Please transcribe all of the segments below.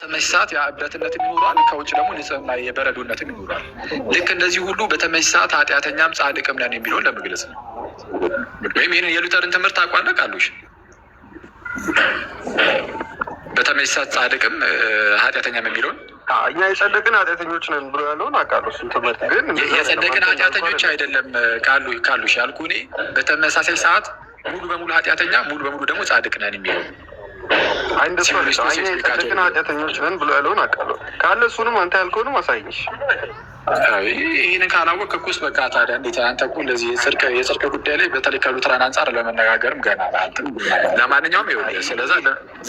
በተመሳሳት የእብደትነትም ይኖራል፣ ከውጭ ደግሞ ንጽህና የበረዶነትም ይኖራል። ልክ እንደዚህ ሁሉ በተመሳሳት ኃጢአተኛም ጻድቅም ነን የሚለውን ለመግለጽ ነው። ወይም ይህንን የሉተርን ትምህርት ታውቃለህ ቃሉሽ? በተመሳሳት ጻድቅም ኃጢአተኛም የሚለውን እኛ የጸደቅን ኃጢአተኞች ነን ብሎ ያለውን አውቃለሁ። እሱን ትምህርት ግን የጸደቅን ኃጢአተኞች አይደለም ካሉሽ ያልኩ እኔ በተመሳሳይ ሰዓት ሙሉ በሙሉ ኃጢአተኛ ሙሉ በሙሉ ደግሞ ጻድቅ ነን የሚለው እንደሱ እኛ የጸደቅን ኃጢአተኞች ነን ብሎ ያለውን አውቃለሁ። ካለ እሱንም አንተ ያልከውንም አሳይሽ። ይህንን ካላወቅህ እኮ በቃ ታዲያ እንዴት አንተ እኮ እንደዚህ የጽድቅ ጉዳይ ላይ በተለይ ከሉትራን አንጻር ለመነጋገርም ገና አንተ። ለማንኛውም ይኸውልህ፣ ስለዛ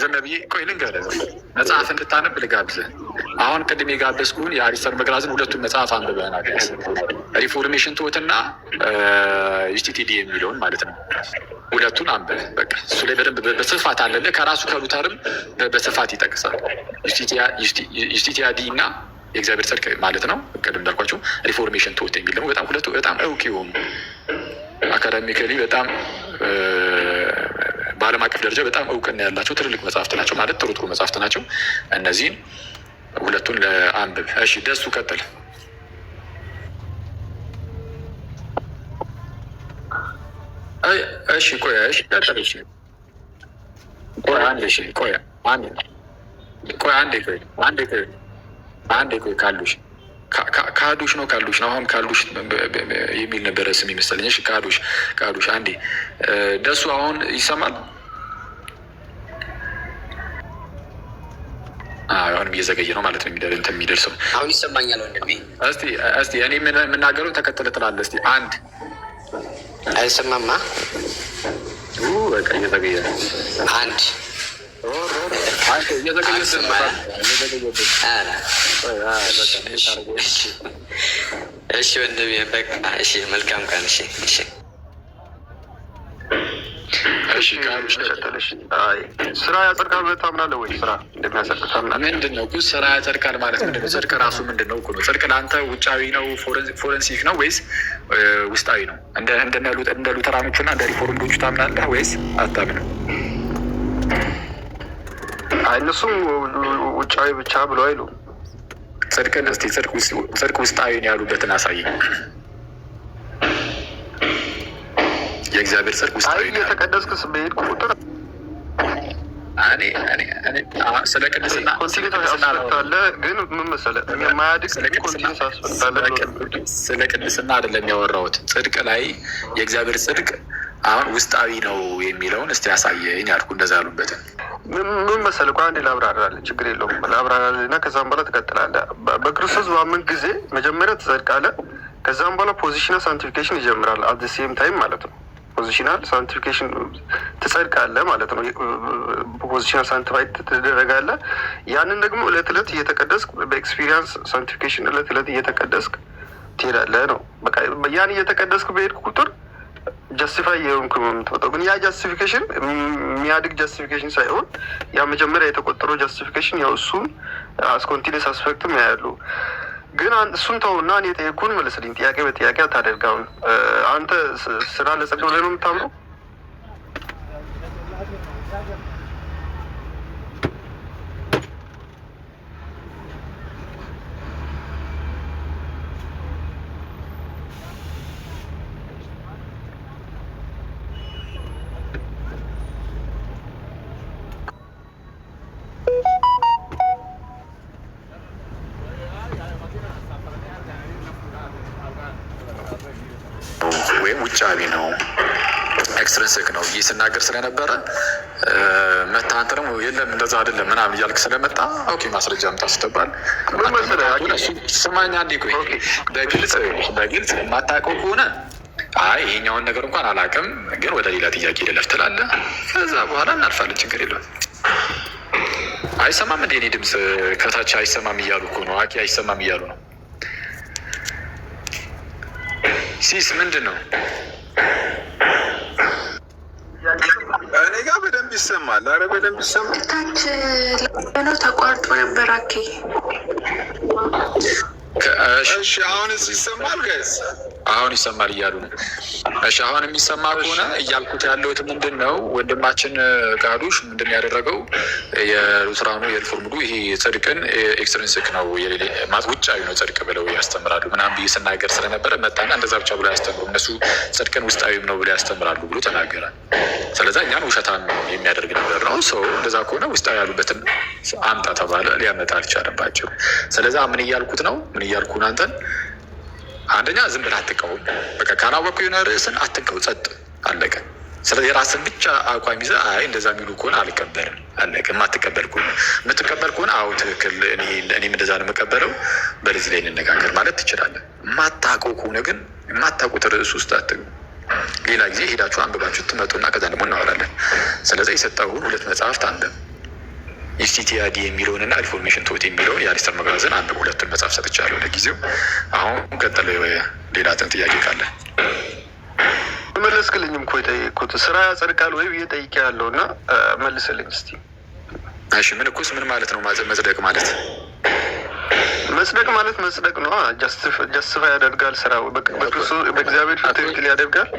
ዝም ብዬ ቆይ ልንገርህ፣ መጽሐፍ እንድታነብ ልጋብዝህ። አሁን ቅድም የጋበዝኩህን የአሪስተር መግራዝን ሁለቱን መጽሐፍ አንብበናል። ሪፎርሜሽን ቶትና ዩስቲቲዲ የሚለውን ማለት ነው። ሁለቱን አንብብ። በቃ እሱ ላይ በደንብ በስፋት አለልህ። ከራሱ ከሉተርም በስፋት ይጠቅሳል። ዩስቲቲያዲ እና የእግዚአብሔር ጽድቅ ማለት ነው። ቅድም እንዳልኳቸው ሪፎርሜሽን ቶት የሚል ደግሞ በጣም ሁለቱ በጣም እውቅ የሆኑ አካዳሚካሊ በጣም በዓለም አቀፍ ደረጃ በጣም እውቅና ያላቸው ትልልቅ መጽሐፍት ናቸው። ማለት ጥሩ ጥሩ መጽሐፍት ናቸው። እነዚህን ሁለቱን ለአንብብ። እሺ ደሱ ቀጥል። እሺ ቆይ፣ እሺ ቀጥል። እሺ ቆይ አንዴ፣ እሺ ቆይ አንዴ፣ ቆይ አንዴ፣ ቆይ አንዴ፣ ቆይ አንዴ፣ ቆይ ካሉሽ ነው ካሉሽ ነው። አሁን ካሉሽ የሚል ነበረ ስም ይመስለኝ። እሺ ካሉሽ አንዴ። ደሱ አሁን ይሰማል? አሁንም እየዘገየ ነው ማለት ነው የሚደርሰው። አሁን ይሰማኛል ወንድሜ። እስቲ እኔ የምናገረውን ተከትለ ትላለህ። እስቲ አንድ አይሰማማ። በቃ እየዘገየ ነው። አንድ እሺ ወንድሜ በቃ እሺ፣ መልካም ቀን። እሺ እሺ እሺ ስራ ያጸድቃል ብለህ ታምናለህ ወይ? ስራ እንደሚያጸድቅ ታምናለህ? ምንድን ነው ስራ ያጸድቃል ማለት ምንድን ነው? ጽድቅ ራሱ ምንድን ነው? ጽድቅ ለአንተ ውጫዊ ነው ፎረንሲክ ነው ወይስ ውስጣዊ ነው? እንደ ሉተራኖቹ እና እንደ ሪፎርምዶቹ ታምናለህ ወይስ አታምንም? እነሱም ውጫዊ ብቻ ብለው አይሉ። ጽድቅን እስኪ ጽድቅ ውስጣዊ ነው ያሉበትን አሳየኝ። የእግዚአብሔር ጽድቅ ውስጣዊ ነው። የተቀደስክ በሄድኩ ቁጥር ስለ ቅድስና አስፈታለ። ግን ምን መሰለህ የማያድግ ኮንቲኒስ አስፈታለ። ስለ ቅድስና አይደለም ያወራሁት። ጽድቅ ላይ የእግዚአብሔር ጽድቅ አሁን ውስጣዊ ነው የሚለውን እስቲ ያሳየኝ አልኩ። እንደዛ ያሉበትን ምን መሰለህ? አንዴ ላብራራልህ፣ ችግር የለውም ላብራራልህ እና ከዛም በኋላ ትቀጥላለህ። በክርስቶስ ባመን ጊዜ መጀመሪያ ትጸድቃለህ። ከዛም በኋላ ፖዚሽናል ሳንቲፊኬሽን ይጀምራል። አት ዘ ሴም ታይም ማለት ነው። ፖዚሽናል ሳንቲፊኬሽን ትጸድቃለህ ማለት ነው። ፖዚሽናል ሳንቲፋይ ትደረጋለህ። ያንን ደግሞ እለት እለት እየተቀደስክ በኤክስፒሪየንስ ሳንቲፊኬሽን እለት እለት እየተቀደስክ ትሄዳለህ ነው። በቃ ያን እየተቀደስክ በሄድክ ቁጥር ጀስቲፋይ የሆንክ ነው የምትወጣው። ግን ያ ጃስቲፊኬሽን የሚያድግ ጃስቲፊኬሽን ሳይሆን ያ መጀመሪያ የተቆጠረው ጃስቲፊኬሽን ያው እሱን አስኮንቲኒስ አስፔክትም ያያሉ። ግን እሱን ተውና እኔ ጠየኩህን መልስልኝ። ጥያቄ በጥያቄ አታደርጋውን። አንተ ስራ ለጽድቅ ብለህ ነው የምታምነው? ወይም ውጫዊ ነው ኤክስትሪንሲክ ነው ይህ ስናገር ስለነበረ መታንተ ደግሞ የለም እንደዛ አይደለም ምናምን እያልክ ስለመጣ ኦኬ ማስረጃ አምጣ ስትባል ስማኝ አንዴ ቆይ። በግልጽ የማታውቀው ከሆነ አይ ይሄኛውን ነገር እንኳን አላውቅም ግን ወደ ሌላ ጥያቄ ልለፍ ትላለህ። ከዛ በኋላ እናልፋለን። ችግር የለውም። አይሰማም እንደ እኔ ድምፅ ከታች አይሰማም እያሉ እኮ ነው። አቂ አይሰማም እያሉ ነው። ሲስ ምንድን ነው? እኔ ጋር በደንብ ይሰማል። አረ በደንብ ይሰማል። ታች ነው ተቋርጦ ነበር። አኬ እሺ አሁንስ ይሰማል ጋይስ? አሁን ይሰማል እያሉ ነው። እሺ አሁን የሚሰማ ከሆነ እያልኩት ያለሁት ምንድን ነው? ወንድማችን ጋዱሽ ምንድን ነው ያደረገው? የሉትራኑ የሪፎርምዱ ይሄ ጽድቅን ኤክስትሪንሲክ ነው ውጫዊ ነው ጽድቅ ብለው ያስተምራሉ ምናምን ብዬ ስናገር ስለነበረ መጣና እንደዛ ብቻ ብሎ ያስተምሩ እነሱ ጽድቅን ውስጣዊም ነው ብሎ ያስተምራሉ ብሎ ተናገረ። ስለዛ እኛን ውሸታም የሚያደርግ ነገር ነው። ሰው እንደዛ ከሆነ ውስጣዊ ያሉበትን አምጣ ተባለ፣ ሊያመጣ አልቻለባቸው። ስለዛ ምን እያልኩት ነው? ምን እያልኩ አንተን አንደኛ ዝም ብለህ አትቀውም። በቃ ካላወቅኩ የሆነ ርዕስን አትንቀው፣ ጸጥ አለቀ። ስለዚህ የራስን ብቻ አቋም ይዘህ አይ እንደዛ የሚሉ ከሆነ አልቀበልም አለቀ። የማትቀበል ከሆነ የምትቀበል ከሆነ አዎ ትክክል፣ እኔም እንደዛ ነው የምቀበለው፣ በዚህ ላይ እንነጋገር ማለት ትችላለህ። የማታውቀው ከሆነ ግን የማታውቁት ርዕስ ውስጥ አትግቡ። ሌላ ጊዜ ሄዳችሁ አንብባችሁ ትመጡና ከዛ ደግሞ እናወራለን። ስለዚህ የሰጠሁን 2 መጽሐፍት አንብብ። ኢፍቲቲያዲ የሚለውንና ሪፎርሜሽን ቶት የሚለውን የአሪስተር መጋዘን አንብብ። 2ቱን መጽሐፍ ሰጥቻለሁ ለጊዜው። አሁን ቀጥለ ሌላ ጥያቄ ካለ መለስክልኝም እኮ የጠየኩት ስራ ያጸድቃል ወይ ብዬ ጠይቄ ያለው እና መልስልኝ እስቲ። እሺ ምን እኮስ ምን ማለት ነው መጽደቅ ማለት? መጽደቅ ማለት መጽደቅ ነው። ጀስቲፋይ ያደርጋል ስራ በእግዚአብሔር ፊት ትክክል ያደርጋል።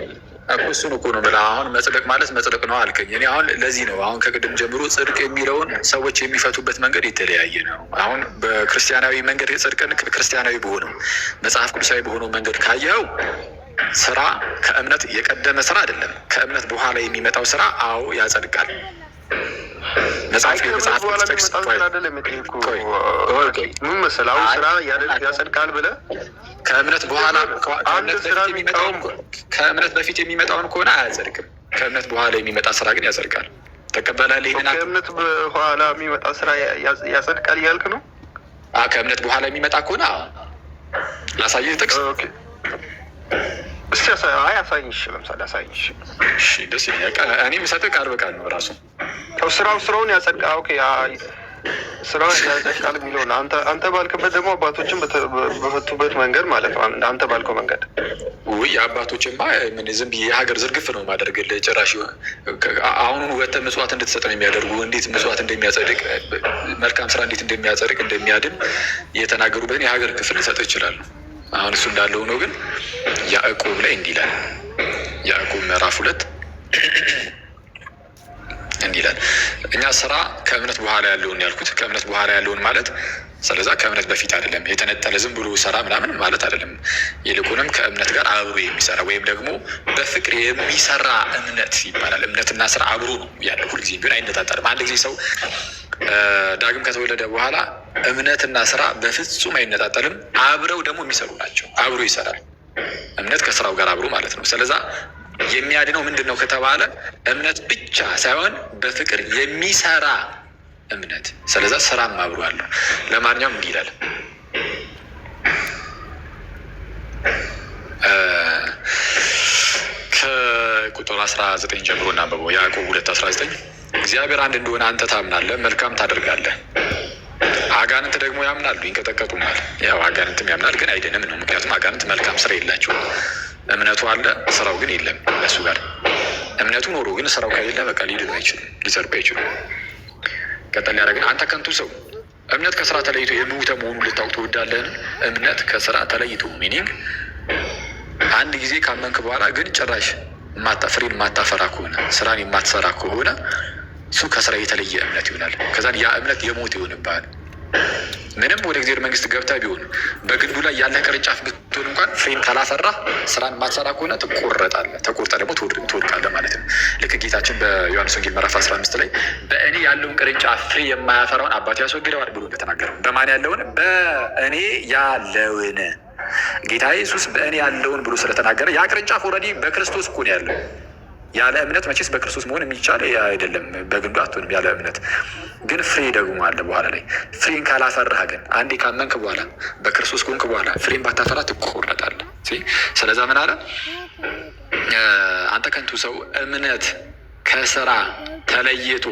እሱን እኮ ነው የምልህ። አሁን መጽደቅ ማለት መጽደቅ ነው አልከኝ። እኔ አሁን ለዚህ ነው አሁን ከቅድም ጀምሮ ጽድቅ የሚለውን ሰዎች የሚፈቱበት መንገድ የተለያየ ነው። አሁን በክርስቲያናዊ መንገድ ጽድቅን ክርስቲያናዊ በሆነው መጽሐፍ ቅዱሳዊ በሆነው መንገድ ካየኸው ስራ ከእምነት የቀደመ ስራ አይደለም። ከእምነት በኋላ የሚመጣው ስራ አዎ ያጸድቃል። መጽሐፍ ምን መሰለህ አሁን ስራ ያጸድቃል ብለህ ከእምነት በኋላ ከእምነት በፊት የሚመጣውን ከሆነ አያጸድቅም። ከእምነት በኋላ የሚመጣ ስራ ግን ያጸድቃል። ተቀበላለህ? ይሄን ከእምነት በኋላ የሚመጣ ስራ ያጸድቃል እያልክ ነው? ከእምነት በኋላ የሚመጣ ከሆነ ላሳየህ ጥቅስ። እስቲ አሳይኝ። ለምሳሌ አሳይኝ። እሺ ደስ ይለኛል። እኔ የምሰጥህ ቃል በቃል ነው ራሱ ስራውን ያጸድቃል። ኦኬ ስራውን ያጸድቃል የሚለውን አንተ ባልክበት ደግሞ አባቶችን በፈቱበት መንገድ ማለት ነው። አንተ ባልከው መንገድ ውይ አባቶችማ ምን ዝም ብዬ የሀገር ዝርግፍ ነው ማደርግልህ። ጭራሽ አሁኑን ወጥተህ ምጽዋት እንድትሰጥ ነው የሚያደርጉ። እንዴት ምጽዋት እንደሚያጸድቅ መልካም ስራ እንዴት እንደሚያጸድቅ እንደሚያድን የተናገሩበትን የሀገር ክፍል ልሰጥ ይችላሉ። አሁን እሱ እንዳለው ነው። ግን ያዕቆብ ላይ እንዲህ ይላል። ያዕቆብ ምዕራፍ 2 እንዲህ ይላል። እኛ ስራ ከእምነት በኋላ ያለውን ያልኩት ከእምነት በኋላ ያለውን ማለት ስለዛ ከእምነት በፊት አይደለም። የተነጠለ ዝም ብሎ ስራ ምናምን ማለት አይደለም። ይልቁንም ከእምነት ጋር አብሮ የሚሰራ ወይም ደግሞ በፍቅር የሚሰራ እምነት ይባላል። እምነትና ስራ አብሮ ነው ያለው። ሁልጊዜ ቢሆን አይነጣጠልም። አንድ ጊዜ ሰው ዳግም ከተወለደ በኋላ እምነትና ስራ በፍጹም አይነጣጠልም። አብረው ደግሞ የሚሰሩ ናቸው። አብሮ ይሰራል። እምነት ከስራው ጋር አብሮ ማለት ነው። ስለዛ የሚያድነው ምንድን ነው ከተባለ እምነት ብቻ ሳይሆን በፍቅር የሚሰራ እምነት። ስለዛ ስራም አብሮ አለው። ለማንኛውም እንዲህ ይላል ከቁጥር 19 ጀምሮ እናንብበው። ያዕቆብ 2:19 እግዚአብሔር አንድ እንደሆነ አንተ ታምናለህ፣ መልካም ታደርጋለህ። አጋንንት ደግሞ ያምናሉ፣ ይንቀጠቀጡማል። ያው አጋንንትም ያምናል ግን አይድንም ነው። ምክንያቱም አጋንንት መልካም ስራ የላቸውም። እምነቱ አለ፣ ስራው ግን የለም እነሱ ጋር። እምነቱ ኖሮ ግን ስራው ከሌለ በቃ ሊድኑ አይችሉም፣ ሊጸድቁ አይችሉም። ቀጠል ያደረግን አንተ ከንቱ ሰው እምነት ከስራ ተለይቶ የሞተ መሆኑን ልታውቅ ትወዳለህን? እምነት ከስራ ተለይቶ ሚኒንግ አንድ ጊዜ ካመንክ በኋላ ግን ጭራሽ ፍሬን የማታፈራ ከሆነ ስራን የማትሰራ ከሆነ እሱ ከስራ የተለየ እምነት ይሆናል። ከዛን ያ እምነት የሞት ይሆንብሃል። ምንም ወደ እግዚአብሔር መንግስት ገብተህ ቢሆን በግንዱ ላይ ያለ ቅርንጫፍ ብትሆን እንኳን ፍሬን ካላፈራ ስራን የማትሰራ ከሆነ ትቆረጣለህ። ተቆርጠህ ደግሞ ትወድቃለህ ማለት ነው። ልክ ጌታችን በዮሐንስ ወንጌል ምዕራፍ 15 ላይ በእኔ ያለውን ቅርንጫፍ ፍሬ የማያፈራውን አባቱ ያስወግደዋል ብሎ እንደተናገረው በማን ያለውን? በእኔ ያለውን። ጌታ ኢየሱስ በእኔ ያለውን ብሎ ስለተናገረ ያ ቅርንጫፍ ኦልሬዲ በክርስቶስ እኮ ነው ያለው። ያለ እምነት መቼስ በክርስቶስ መሆን የሚቻል አይደለም። በግንዱ አትሆንም ያለ እምነት። ግን ፍሬ ደግሞ አለ በኋላ ላይ። ፍሬን ካላፈራህ ግን አንዴ ካመንክ በኋላ በክርስቶስ ከሆንክ በኋላ ፍሬን ባታፈራ ትቆረጣለህ። ስለዛ ምን አለ? አንተ ከንቱ ሰው እምነት ከስራ ተለይቶ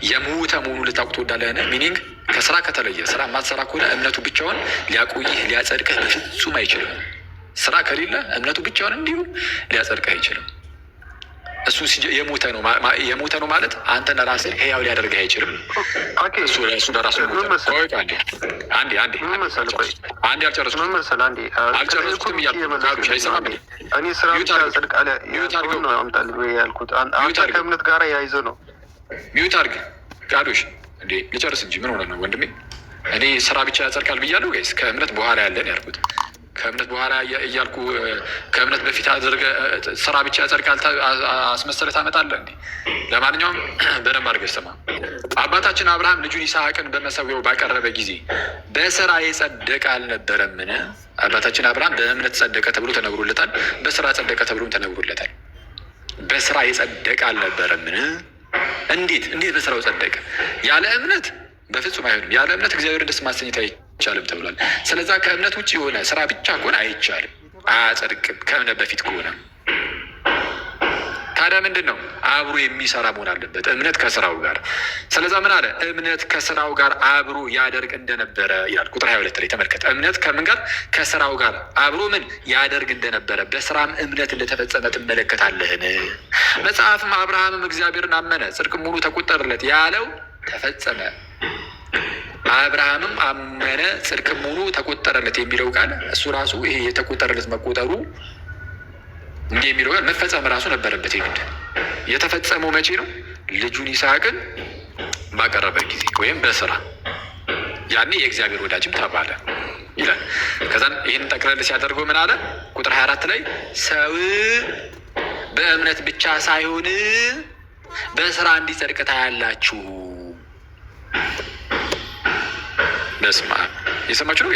የሞተ መሆኑን ልታውቅ ትወዳለህን? ሚኒንግ ከስራ ከተለየ ስራ የማትሰራ ከሆነ እምነቱ ብቻውን ሊያቆይህ ሊያጸድቅህ በፍጹም አይችልም። ስራ ከሌለ እምነቱ ብቻውን እንዲሁ ሊያጸድቅህ አይችልም። እሱ የሞተ ነው ማለት አንተን ራስህ ህያው ሊያደርግህ አይችልም። እሱ ለራሱ አንዴ አልጨረስኩትም እያልኩ አይሰማም። እኔ ስራ ብቻ ጽድቃለ ነው አምጣልኝ ያልኩት አንተ ከእምነት ጋር ያይዘ ነው። ሚዩት አድርግ ቃዶሽ እንዴ ልጨርስ እንጂ ምን ሆነ ነው ወንድሜ? እኔ ስራ ብቻ ያጸድቃል ብያለሁ ወይስ ከእምነት በኋላ ያለን ያልኩት? ከእምነት በኋላ እያልኩ ከእምነት በፊት አድርገህ ስራ ብቻ ያጸድቃል አስመሰለህ ታመጣለህ እንዴ? ለማንኛውም በደንብ አድርገህ ስማ። አባታችን አብርሃም ልጁን ይስሐቅን በመሰዊያው ባቀረበ ጊዜ በስራ የጸደቀ አልነበረምን? አባታችን አብርሃም በእምነት ጸደቀ ተብሎ ተነግሮለታል። በስራ ጸደቀ ተብሎም ተነግሮለታል። በስራ የጸደቀ አልነበረምን? እንዴት በስራው ጸደቀ? ያለ እምነት በፍጹም አይሆንም። ያለ እምነት እግዚአብሔር ደስ ማሰኘት አይቻልም ተብሏል። ስለዛ ከእምነት ውጭ የሆነ ስራ ብቻ ከሆነ አይቻልም፣ አያጸድቅም። ከእምነት በፊት ከሆነ ታዲያ ምንድን ነው? አብሮ የሚሰራ መሆን አለበት እምነት ከስራው ጋር። ስለዛ ምን አለ? እምነት ከስራው ጋር አብሮ ያደርግ እንደነበረ ይላል። ቁጥር 22 ላይ ተመልከት። እምነት ከምን ጋር? ከስራው ጋር አብሮ ምን ያደርግ እንደነበረ በስራም እምነት እንደተፈጸመ ትመለከታለህን? መጽሐፍም አብርሃምም እግዚአብሔርን አመነ ጽድቅም ሙሉ ተቆጠረለት ያለው ተፈጸመ። አብርሃምም አመነ ጽድቅም ሙሉ ተቆጠረለት የሚለው ቃል እሱ ራሱ ይሄ የተቆጠረለት መቆጠሩ እንዲህ የሚለው ቃል መፈጸም ራሱ ነበረበት። ይግድ የተፈጸመው መቼ ነው? ልጁን ይስሐቅን ባቀረበ ጊዜ ወይም በስራ ያኔ የእግዚአብሔር ወዳጅም ተባለ ይላል። ከዛን ይህን ጠቅለል ሲያደርገው ምን አለ? ቁጥር 24 ላይ ሰው በእምነት ብቻ ሳይሆን በስራ እንዲጸድቅ ታያላችሁ። በስመ አብ የሰማችሁ ነው።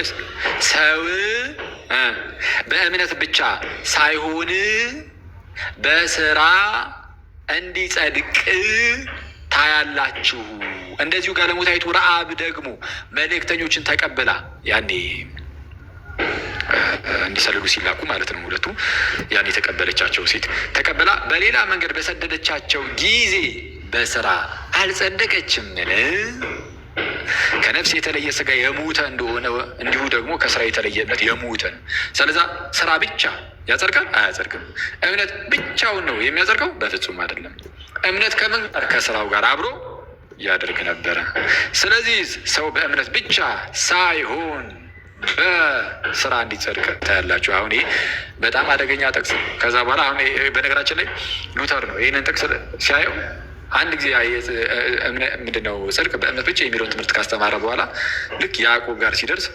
ሰው በእምነት ብቻ ሳይሆን በስራ እንዲጸድቅ ታያላችሁ። እንደዚሁ ጋለሞታይቱ ረዓብ ደግሞ መልእክተኞችን ተቀብላ ያኔ እንዲሰልሉ ሲላኩ ማለት ነው። ሁለቱ ያኔ የተቀበለቻቸው ሴት ተቀብላ በሌላ መንገድ በሰደደቻቸው ጊዜ በስራ አልጸደቀችምን? ከነፍስ የተለየ ስጋ የሞተ እንደሆነ እንዲሁ ደግሞ ከስራ የተለየ እምነት የሞተ ነው። ስለዛ ስራ ብቻ ያጸድቃል? አያጸድቅም። እምነት ብቻውን ነው የሚያጸድቀው? በፍጹም አይደለም። እምነት ከምን ጋር? ከስራው ጋር አብሮ ያደርግ ነበረ። ስለዚህ ሰው በእምነት ብቻ ሳይሆን በስራ እንዲጸድቅ ታያላችሁ። አሁን ይሄ በጣም አደገኛ ጥቅስ። ከዛ በኋላ አሁን በነገራችን ላይ ሉተር ነው ይህንን ጥቅስ ሲያየው አንድ ጊዜ ምንድነው ጽድቅ በእምነት ብቻ የሚለውን ትምህርት ካስተማረ በኋላ ልክ ያዕቆብ ጋር ሲደርስ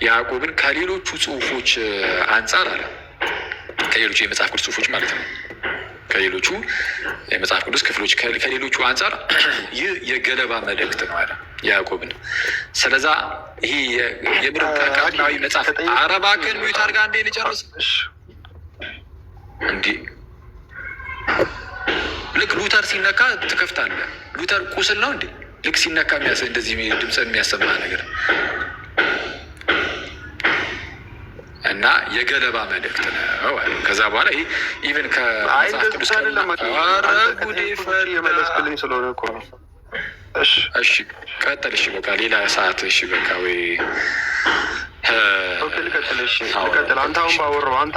ያዕቆብን ከሌሎቹ ጽሁፎች አንጻር አለ፣ ከሌሎቹ የመጽሐፍ ቅዱስ ጽሁፎች ማለት ነው፣ ከሌሎቹ የመጽሐፍ ቅዱስ ክፍሎች ከሌሎቹ አንጻር ይህ የገለባ መልእክት ነው አለ ያዕቆብን። ስለዛ ይሄ የምር ከቃላዊ መጽሐፍ አረባክን ሚዩት አድርጋ እንዴ ልጨርስ እንዲህ ልክ ሉተር ሲነካ ትከፍታለህ። ሉተር ቁስል ነው እንዴ? ልክ ሲነካ እንደዚህ ድምፅ የሚያሰማ ነገር እና የገለባ መልእክት ነው። ከዛ በኋላ ይሄ ኢቨን ከመጽሐፍ ቅዱስ የመለስክልኝ ስለሆነ እኮ ነው። እሺ ቀጥል። እሺ በቃ ሌላ ሰዓት። እሺ በቃ ወይ ልቀጥል። አንተ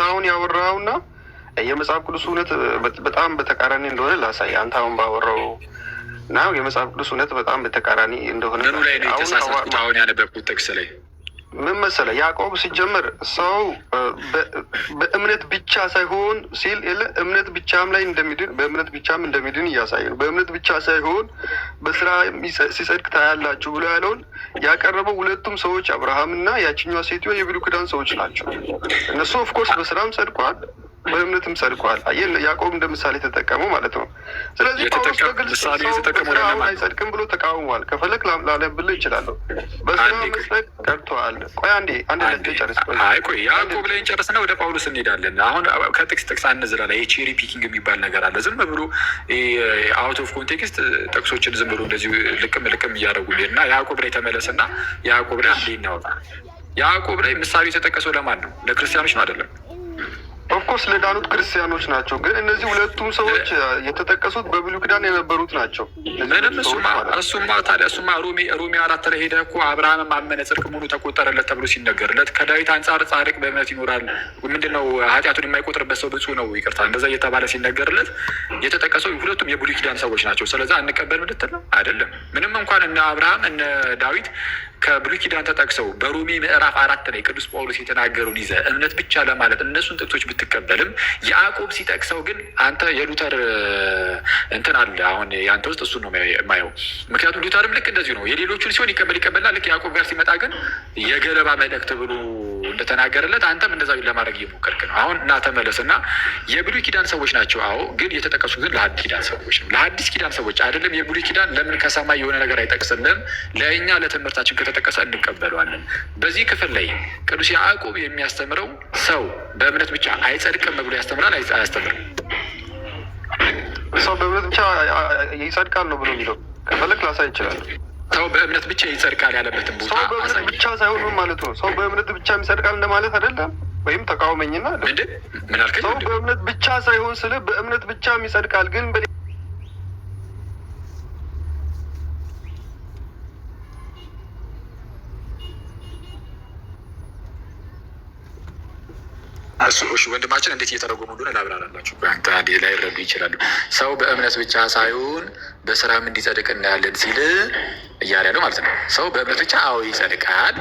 አሁን ያወራኸውና የመጽሐፍ ቅዱስ እውነት በጣም በተቃራኒ እንደሆነ ላሳይ። አንተ አሁን ባወራው እና የመጽሐፍ ቅዱስ እውነት በጣም በተቃራኒ እንደሆነ ምኑ ላይ ነው የተሳሳትኩት? አሁን ያነበብኩት ጥቅስ ላይ ምን መሰለህ? ያዕቆብ ሲጀመር ሰው በእምነት ብቻ ሳይሆን ሲል እምነት ብቻም ላይ እንደሚድን በእምነት ብቻም እንደሚድን እያሳየ ነው። በእምነት ብቻ ሳይሆን በስራ ሲጸድቅ ታያላችሁ ብሎ ያለውን ያቀረበው ሁለቱም ሰዎች አብርሃምና ያችኛዋ ሴትዮ የብሉይ ኪዳን ሰዎች ናቸው። እነሱ ኦፍኮርስ በስራም ጸድቋል፣ በእምነትም ጸድቋል። ያዕቆብ እንደ ምሳሌ ተጠቀመው ማለት ነው። ስለዚህ ጳውሎስ በግልጽ ሰው በስራውን አይጸድቅም ብሎ ተቃውሟል። ከፈለግ ላነብልህ ይችላለሁ። በስራ መጽደቅ ቀርተዋል። ቆይ አንዴ ጨርስ። ቆይ ያዕቆብ ላይ እንጨርስና ወደ ጳውሎስ እንሄዳለን። አሁን ከጥቅስ አንዝላላ የቼሪ ፒኪንግ የሚባል ነገር አለ። ዝም ብሎ አውት ኦፍ ኮንቴክስት ጥቅሶችን ዝም ብሎ እንደዚሁ ልቅም እያደረጉ እና ያዕቆብ ላይ ተመለስና ያዕቆብ ላይ አንዴ እናወጣ። ያዕቆብ ላይ ምሳሌ የተጠቀሰው ለማን ነው? ለክርስቲያኖች ነው አይደለም? ኦፍኮርስ ለዳኑት ክርስቲያኖች ናቸው። ግን እነዚህ ሁለቱም ሰዎች የተጠቀሱት በብሉይ ኪዳን የነበሩት ናቸው። ምንም እሱማ ታዲያ ሮሜ 4 ላይ ሄደህ እኮ አብርሃምም አመነ ጽድቅ ሙሉ ተቆጠረለት ተብሎ ሲነገርለት ከዳዊት አንጻር ጻድቅ በእምነት ይኖራል፣ ምንድነው ኃጢአቱን የማይቆጥርበት ሰው ብፁዕ ነው፣ ይቅርታ እንደዛ እየተባለ ሲነገርለት የተጠቀሰው ሁለቱም የብሉይ ኪዳን ሰዎች ናቸው። ስለዛ አንቀበልም ልትል ነው አይደለም። ምንም እንኳን እነ አብርሃም እነ ዳዊት ከብሉይ ኪዳን ተጠቅሰው በሮሜ ምዕራፍ 4 ላይ ቅዱስ ጳውሎስ የተናገሩን ይዘህ እምነት ብቻ ለማለት እነሱን ጥቅሶች ብትቀበልም ያዕቆብ ሲጠቅሰው ግን አንተ የሉተር እንትን አለ አሁን የአንተ ውስጥ እሱን ነው የማየው። ምክንያቱም ሉተርም ልክ እንደዚሁ ነው፣ የሌሎቹን ሲሆን ይቀበላል። ልክ ያዕቆብ ጋር ሲመጣ ግን የገለባ መልእክት ብሎ እንደተናገረለት አንተም እንደዛ ለማድረግ እየሞከርክ ነው። አሁን እና ተመለስ እና የብሉይ ኪዳን ሰዎች ናቸው። አዎ ግን የተጠቀሱ ግን ለሐዲስ ኪዳን ሰዎች ነው። ለሐዲስ ኪዳን ሰዎች አይደለም። የብሉይ ኪዳን ለምን ከሰማይ የሆነ ነገር አይጠቅስልም? ለእኛ ለትምህርታችን ከተጠቀሰ እንቀበለዋለን። በዚህ ክፍል ላይ ቅዱስ ያዕቆብ የሚያስተምረው ሰው በእምነት ብቻ አይጸድቅም ብሎ ያስተምራል። አያስተምርም? ሰው በእምነት ብቻ ይጸድቃል ነው ብሎ የሚለው ከፈለግ ላሳይ ይችላል። ሰው በእምነት ብቻ ይጸድቃል ያለበትን ቦታ ሰው በእምነት ብቻ ሳይሆን ምን ማለት ነው? ሰው በእምነት ብቻ ይጸድቃል እንደማለት አይደለም። ወይም ተቃውመኝና ምን አልከኝ? ሰው በእምነት ብቻ ሳይሆን ስለ በእምነት ብቻ ይጸድቃል ግን እሺ ወንድማችን እንዴት እየተረጎሙ እንደሆነ ላብራራላችሁ። አንተ ላይረዱ ይችላሉ። ሰው በእምነት ብቻ ሳይሆን በስራም እንዲጸድቅ እናያለን ሲል እያለ ያለው ማለት ነው። ሰው በእምነት ብቻ አዎ ይጸድቃል።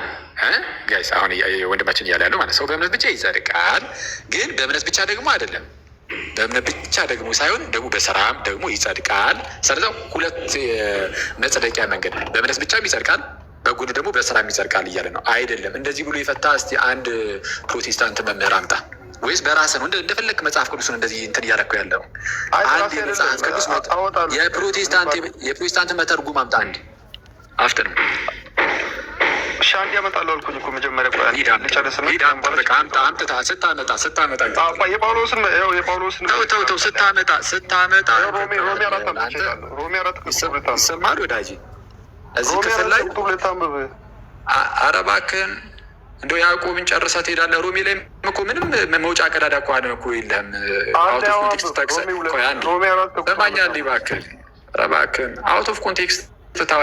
ጋይስ አሁን ወንድማችን እያለ ያለው ማለት ሰው በእምነት ብቻ ይጸድቃል፣ ግን በእምነት ብቻ ደግሞ አይደለም። በእምነት ብቻ ደግሞ ሳይሆን ደግሞ በስራም ደግሞ ይጸድቃል። ስለዚህ ሁለት መጸደቂያ መንገድ፣ በእምነት ብቻም ይጸድቃል በጎን ደግሞ በስራ ይጸድቃል እያለ ነው። አይደለም እንደዚህ ብሎ የፈታ እስቲ አንድ ፕሮቴስታንት መምህር አምጣ። ወይስ በራስህ ነው እንደፈለግ መጽሐፍ ቅዱስን እንደዚህ እንትን እያደረከው ያለው? አንድ የመጽሐፍ ቅዱስ የፕሮቴስታንት መተርጉም አምጣ። አንድ አፍጥን ሻንዲ ያመጣለሁ አልኩኝ እኮ መጀመሪያ ልጨርስና ተው ስታመጣ ሮሜ 4 ይሰማል ወዳጅ እዚህ ክፍል ላይ ኧረ እባክህን እንደው ያዕቆብን ጨርሰህ ትሄዳለህ። ሮሜ ላይ እኮ ምንም መውጫ ቀዳዳ እኮ እኮ የለህም። አውት ኦፍ ኮንቴክስት ጠቅሰህ ሰማኛ እንዲ እባክህን አውት ኦፍ ኮንቴክስት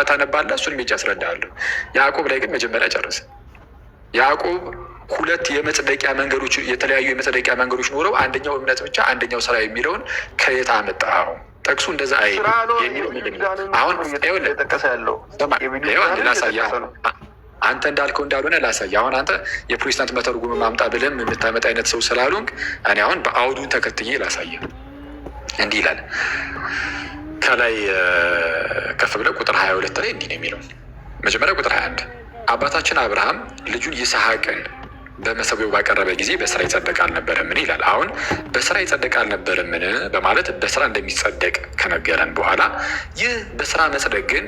ታነባለህ። እሱን ሜጅ አስረዳሃለሁ። ያዕቆብ ላይ ግን መጀመሪያ ጨርሰህ ያዕቆብ ሁለት የመጽደቂያ መንገዶች የተለያዩ የመጽደቂያ መንገዶች ኖረው አንደኛው እምነት ብቻ አንደኛው ስራ የሚለውን ከየት አመጣኸው? ጠቅሱ እንደዛ አይ አሁን ላሳያ አንተ እንዳልከው እንዳልሆነ ላሳያ። አሁን አንተ የፕሮቴስታንት መተርጉም ማምጣ ብለን የምታመጣ አይነት ሰው ስላሉን እኔ አሁን በአውዱን ተከትዬ ላሳያ። እንዲህ ይላል ከላይ ከፍ ብለህ ቁጥር 22 ላይ እንዲህ ነው የሚለው። መጀመሪያ ቁጥር 21 አባታችን አብርሃም ልጁን ይስሐቅን በመሰዊያው ባቀረበ ጊዜ በስራ ይጸደቅ አልነበረምን ይላል። አሁን በስራ ይጸደቅ አልነበረምን በማለት በስራ እንደሚጸደቅ ከነገረን በኋላ ይህ በስራ መጽደቅ ግን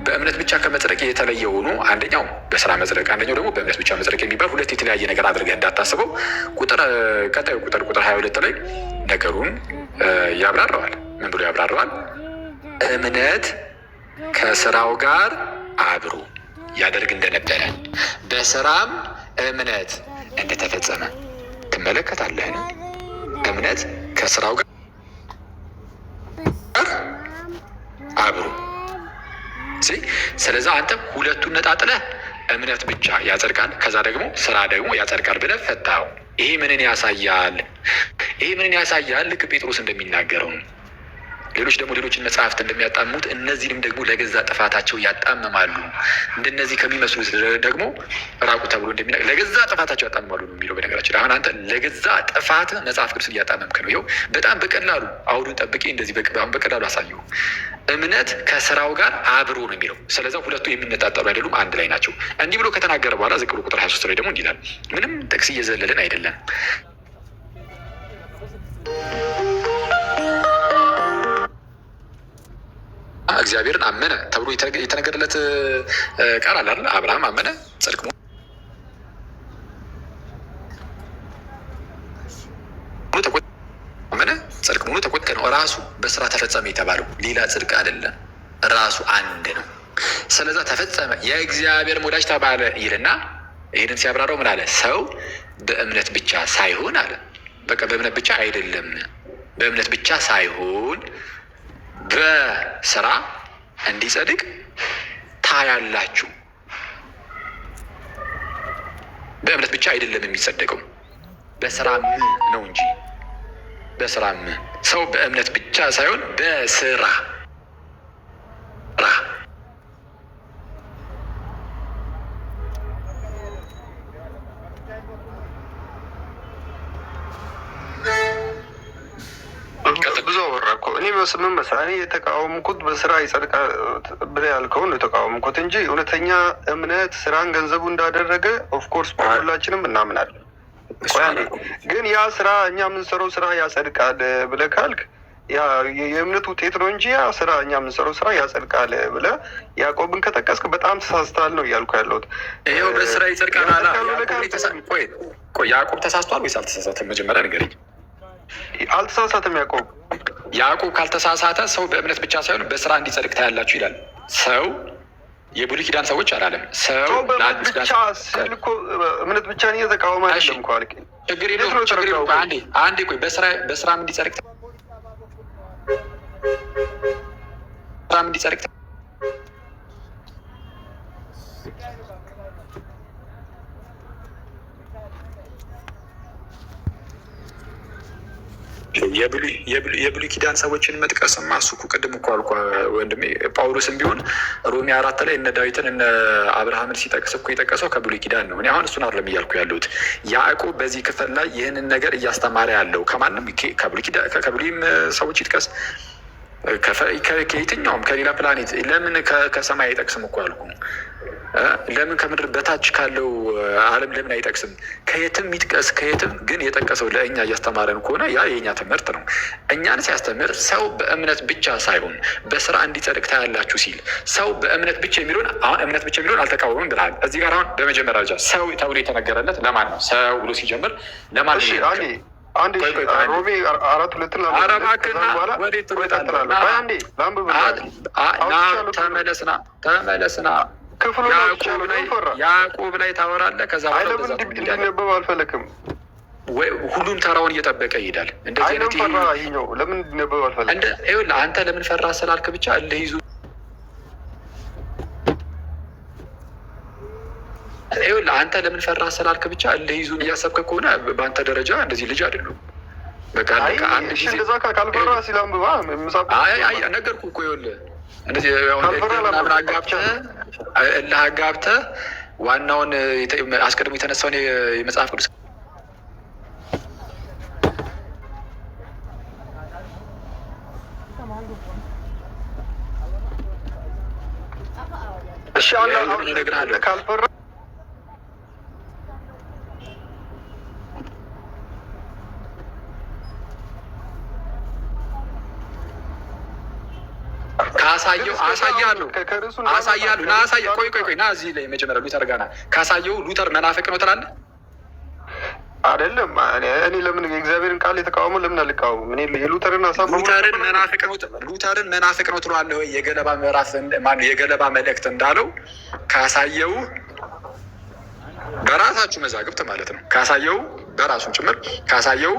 በእምነት ብቻ ከመጽደቅ የተለየ ሆኖ አንደኛው በስራ መጽደቅ አንደኛው ደግሞ በእምነት ብቻ መጽደቅ የሚባል ሁለት የተለያየ ነገር አድርገህ እንዳታስበው። ቀጣዩ ቁጥር 22 ላይ ነገሩን ያብራረዋል። ምን ብሎ ያብራረዋል? እምነት ከስራው ጋር አብሮ ያደርግ እንደነበረ በስራም እምነት እንደተፈጸመ ትመለከታለህን? እምነት ከስራው ጋር አብሮ። ስለዚህ አንተ ሁለቱን ነጣጥለህ እምነት ብቻ ያጸድቃል፣ ከዛ ደግሞ ስራ ደግሞ ያጸድቃል ብለህ ፈታኸው። ይሄ ምንን ያሳያል? ልክ ጴጥሮስ እንደሚናገረው ነው። ሌሎች ደግሞ ሌሎችን መጽሐፍት እንደሚያጣሙት እነዚህንም ደግሞ ለገዛ ጥፋታቸው ያጣምማሉ። እንደነዚህ ከሚመስሉት ደግሞ ራቁ ተብሎ እንደሚናገር ለገዛ ጥፋታቸው ያጣምማሉ ነው የሚለው። በነገራችን አሁን አንተ ለገዛ ጥፋት መጽሐፍ ቅዱስ እያጣመምክ ነው። ይኸው በጣም በቀላሉ አውዱን ጠብቄ እንደዚህ አሁን በቀላሉ አሳየው። እምነት ከስራው ጋር አብሮ ነው የሚለው። ስለዚ ሁለቱ የሚነጣጠሉ አይደሉም፣ አንድ ላይ ናቸው። እንዲህ ብሎ ከተናገረ በኋላ ዝቅ ብሎ ቁጥር 23 ላይ ደግሞ እንዲህ ይላል። ምንም ጥቅስ እየዘለልን አይደለም። እግዚአብሔርን አመነ ተብሎ የተነገረለት ቃል አለ አይደል? አብርሃም አመነ ጽድቅ መሆኑ ተቆጠረ ነው። ራሱ በስራ ተፈጸመ የተባለው ሌላ ጽድቅ አይደለም፣ ራሱ አንድ ነው። ስለዛ ተፈጸመ የእግዚአብሔር ወዳጅ ተባለ ይልና ይህንን ሲያብራራው ምን አለ? ሰው በእምነት ብቻ ሳይሆን አለ በቃ በእምነት ብቻ አይደለም፣ በእምነት ብቻ ሳይሆን በስራ እንዲጸድቅ ታያላችሁ። በእምነት ብቻ አይደለም የሚጸደቀው በስራም ነው እንጂ በስራም ሰው በእምነት ብቻ ሳይሆን በስራ ብዙ አወራ እኮ እኔ ምን መሰለህ፣ እኔ የተቃወምኩት በስራ ይጸድቃል ብለህ ያልከውን ነው የተቃወምኩት እንጂ እውነተኛ እምነት ስራን ገንዘቡ እንዳደረገ ኦፍኮርስ ሁላችንም እናምናለን። ግን ያ ስራ እኛ የምንሰራው ስራ ያጸድቃል ብለህ ካልክ ያ የእምነት ውጤት ነው እንጂ ያ ስራ እኛ የምንሰራው ስራ ያጸድቃል ብለህ ያዕቆብን ከጠቀስክ በጣም ተሳስተሃል ነው እያልኩ ያለሁት። ይኸው በስራ ይጸድቃል አላ። ቆይ ያዕቆብ ተሳስቷል ወይስ አልተሳሳተም? መጀመሪያ ንገረኝ። አልተሳሳተም ያዕቆብ። ያዕቆብ ካልተሳሳተ ሰው በእምነት ብቻ ሳይሆን በስራ እንዲጸድቅ ታያላችሁ ይላል። ሰው የብሉይ ኪዳን ሰዎች አላለም። ሰው በእምነት ብቻ ሲል እኮ እምነት ብቻ ነው የተቃወመ አይደለም እኮ አልክ። ችግር የለውም ችግር የለውም። አንዴ ቆይ በስራም እንዲጸድቅ የብሉይ ኪዳን ሰዎችን መጥቀስማ እሱ እኮ ቅድም እኮ አልኩ ወንድሜ። ጳውሎስም ቢሆን ሮሜ 4 ላይ እነ ዳዊትን እነ አብርሃምን ሲጠቅስ እኮ የጠቀሰው ከብሉይ ኪዳን ነው። እኔ አሁን እሱን አይደለም እያልኩ ያለሁት። ያዕቆብ በዚህ ክፍል ላይ ይህንን ነገር እያስተማረ ያለው ከማንም ከብሉይም ሰዎች ይጥቀስ ከየትኛውም ከሌላ ፕላኔት ለምን ከሰማይ አይጠቅስም እኮ አልኩ። ለምን ከምድር በታች ካለው ዓለም ለምን አይጠቅስም? ከየትም ይጥቀስ ከየትም። ግን የጠቀሰው ለእኛ እያስተማረን ከሆነ ያ የእኛ ትምህርት ነው። እኛን ሲያስተምር ሰው በእምነት ብቻ ሳይሆን በስራ እንዲጸድቅ ታያላችሁ ሲል ሰው በእምነት ብቻ የሚለውን አሁን እምነት ብቻ የሚለውን አልተቃወምም ብለሃል። እዚህ ጋር አሁን በመጀመሪያ ደረጃ ሰው ተብሎ የተነገረለት ለማን ነው? ሰው ብሎ ሲጀምር ለማን ነው? አንድ ሮሜ 4:2 ወዴት ትሮጣለህ? ተመለስና ያዕቆብ ላይ ታወራለህ። ከዛ እንዲነበብ አልፈለክም ወይ? ሁሉም ተራውን እየጠበቀ ይሄዳል። እንደዚህ አይነት ለምን እንዲነበብ አልፈለክም? ይኸውልህ አንተ ለምን ፈራ ስላልክ ብቻ እልህ ይዞ አንተ ለምን ፈራ ስላልክ ብቻ እልህ ይዞ እያሰብክ ከሆነ በአንተ ደረጃ እንደዚህ ልጅ አይደሉም። በቃ አንድ ጊዜ ካልፈራ ሲላምባ ነገርኩህ እኮ ይኸውልህ እንደዚህ ምናምን እልህ አጋብተህ ዋናውን አስቀድሞ የተነሳውን የመጽሐፍ ቅዱስ ካልፈራ አሳያለሁ። ቆይ ና እዚህ ላይ መጀመሪያ ሉተር ጋር ና። ካሳየው ሉተር መናፍቅ ነው ትላለህ? አይደለም። እኔ ለምን የእግዚአብሔርን ቃል የተቃወመው ለምን አልቃወምም? እኔ የሉተርን ሀሳብ ሉተርን መናፍቅ ነው ትለዋለህ ወይ? የገለባ ምዕራፍ ማነው የገለባ መልእክት እንዳለው ካሳየው በራሳችሁ መዛግብት ማለት ነው። ካሳየው በራሱን ጭምር ካሳየው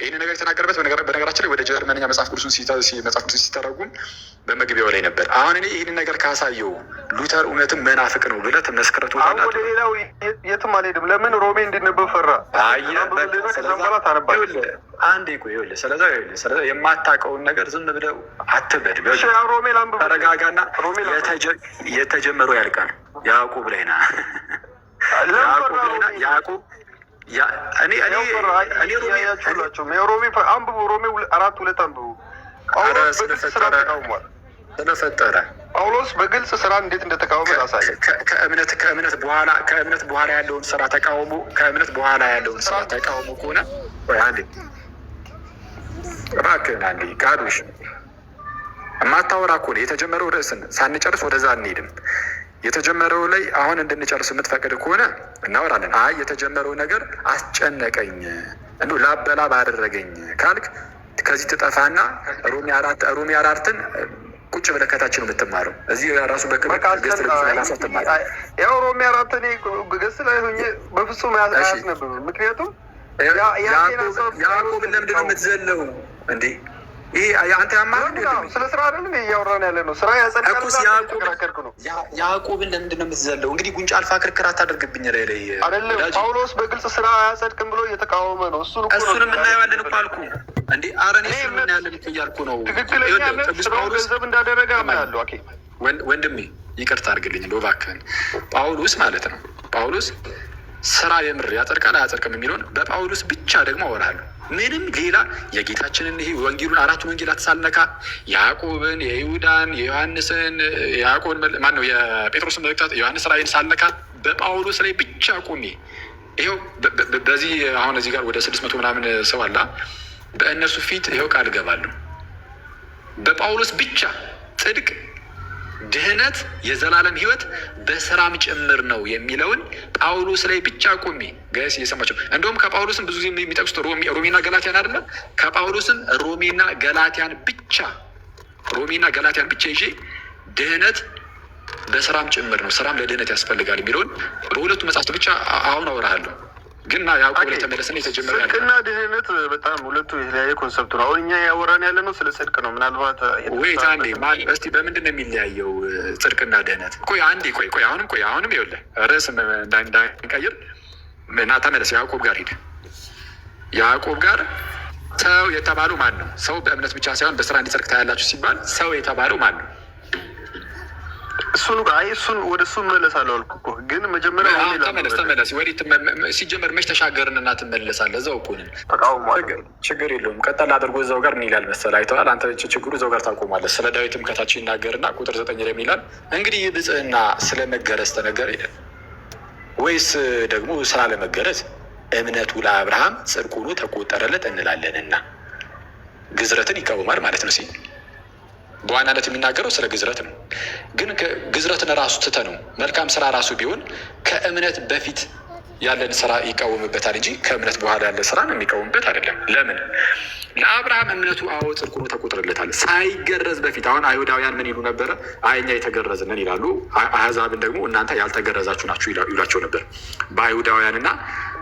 ይህን ነገር የተናገረበት በነገራችን ላይ ወደ ጀርመንኛ መጽሐፍ ቅዱስን ሲተረጉም በመግቢያው ላይ ነበር። አሁን እኔ ይህንን ነገር ካሳየው ሉተር እውነትም መናፍቅ ነው ብለህ ተመስክረቱ። ወደ ሌላው የትም አልሄድም። ለምን ሮሜ እንዲነበብ ፈራ? አንዴ ቆይ ይኸውልህ፣ ስለዛ የማታውቀውን ነገር ዝም ብለህ አትበድ። ተረጋጋና የተጀመረው ያልቃል። ያዕቆብ ላይ ና ያዕቆብ ሮሜ አንብቡ። ሮሜ 4:2 አንብቡ። ስለፈጠረ ጳውሎስ በግልጽ ስራ እንዴት እንደተቃወመ ያሳያል። ከእምነት በኋላ ያለውን ስራ ተቃውሞ ከሆነ እባክህን አንዴ ካዱሽ የማታወራ እኮ ነው። የተጀመረው ርዕስን ሳንጨርስ ወደዛ አንሄድም። የተጀመረው ላይ አሁን እንድንጨርስ የምትፈቅድ ከሆነ እናወራለን። አይ የተጀመረው ነገር አስጨነቀኝ እንዲሁ ላበላብ አደረገኝ ካልክ ከዚህ ትጠፋና ሮሜ 4:4 ቁጭ ብለህ ከታች ነው የምትማረው። እዚህ ራሱ በክብር ያው ሮሜ 4 ገስ ላይ ሆኜ በፍጹም አያስነብብም። ምክንያቱም ያዕቆብን ለምንድን ነው የምትዘለው እንዴ? ይሄ አንተ ስለ ስራ አይደለም እያወራን ያለ ነው። ስራ ያጸድቃል። ያዕቆብን ለምንድን ነው የምትዘለው? እንግዲህ ጉንጭ አልፋ ክርክር አታደርግብኝ ላይ አይደለም። ጳውሎስ በግልጽ ስራ አያጸድቅም ብሎ እየተቃወመ ነው። እሱንም እናየዋለን እኮ አልኩ እንዴ። አረኔ እናያለን እያልኩ ነው። ትክክለኛ ስራው ገንዘብ እንዳደረገ አምናለሁ። ወንድሜ ይቅርታ አድርግልኝ እባክህን። ጳውሎስ ማለት ነው ጳውሎስ ስራ የምር ያጸድቃል አያጸድቅም የሚለውን በጳውሎስ ብቻ ደግሞ አወራለሁ። ምንም ሌላ የጌታችንን ይሄ ወንጌሉን አራቱን ወንጌላት ሳልነካ ያዕቆብን፣ የይሁዳን፣ የዮሐንስን ያዕቆብን ማነው የጴጥሮስን መልእክታት ዮሐንስ ራእይን ሳልነካ በጳውሎስ ላይ ብቻ ቆሜ ይኸው በዚህ አሁን እዚህ ጋር ወደ 600 ምናምን ሰው አላ በእነርሱ ፊት ይኸው ቃል እገባለሁ በጳውሎስ ብቻ ጽድቅ፣ ድህነት፣ የዘላለም ሕይወት በስራም ጭምር ነው የሚለውን ጳውሎስ ላይ ብቻ ቆሜ ጋይስ እየሰማቸው እንደውም ከጳውሎስም ብዙ ጊዜ የሚጠቅሱት ሮሜና ገላትያን አይደለም። ከጳውሎስም ሮሜና ገላትያን ብቻ ይዤ ድህነት በስራም ጭምር ነው፣ ስራም ለድህነት ያስፈልጋል የሚለውን በሁለቱ መጽሐፍት ብቻ አሁን አወራሃለሁ። ግን ያዕቆብ ላይ ተመለስና የተጀመረ ጽድቅና ድህነት በጣም ሁለቱ የተለያየ ኮንሰፕት ነው። አሁን እኛ ያወራን ያለ ነው ስለ ጽድቅ ነው። ምናልባት ወይት አንዴ እስቲ በምንድን ነው የሚለያየው ጽድቅና ድህነት? አሁንም ይኸውልህ ርዕስ እንዳንቀይር እና ተመለስ። ያዕቆብ ጋር ሂድ። ያዕቆብ ጋር ሰው የተባለው ማን ነው? ሰው በእምነት ብቻ ሳይሆን በስራ እንዲጸድቅ ታያላችሁ ሲባል ሰው የተባለው ማን ነው? እሱን ወደ እሱ እመለሳለሁ አልኩ እኮ። ግን መጀመሪያ ተመለስ። ወዲህ ሲጀመር መች ተሻገርንና ትመለሳለህ? እዛው እኮ ነን። ችግር የለውም። ቀጠል አድርጎ እዛው ጋር ምን ይላል መሰለህ? አይተዋል አንተ ችግሩ እዛው ጋር ታቆማለህ። ስለ ዳዊትም ከታች ይናገርና ቁጥር 9 ላይ ይላል እንግዲህ ይህ ብጽዕና ስለመገረዝ ተነገረ ይላል ወይስ ደግሞ ስላለመገረዝ እምነቱ ለአብርሃም ጽድቅ ሆኖ ተቆጠረለት እንላለንና ግዝረትን ይቃወማል ማለት ነው ሲል በዋናነት የሚናገረው ስለ ግዝረት ነው። ግን ግዝረትን ራሱ ትተ ነው መልካም ስራ ራሱ ቢሆን ከእምነት በፊት ያለን ስራ ይቃወምበታል እንጂ ከእምነት በኋላ ያለ ስራን የሚቃወምበት አይደለም። ለምን? ለአብርሃም እምነቱ አዎ ጽድቅ ሆኖ ተቆጥሮለታል ሳይገረዝ በፊት። አሁን አይሁዳውያን ምን ይሉ ነበረ? እኛ የተገረዝንን ይላሉ። አህዛብን ደግሞ እናንተ ያልተገረዛችሁ ናችሁ ይሏቸው ነበር። በአይሁዳውያንና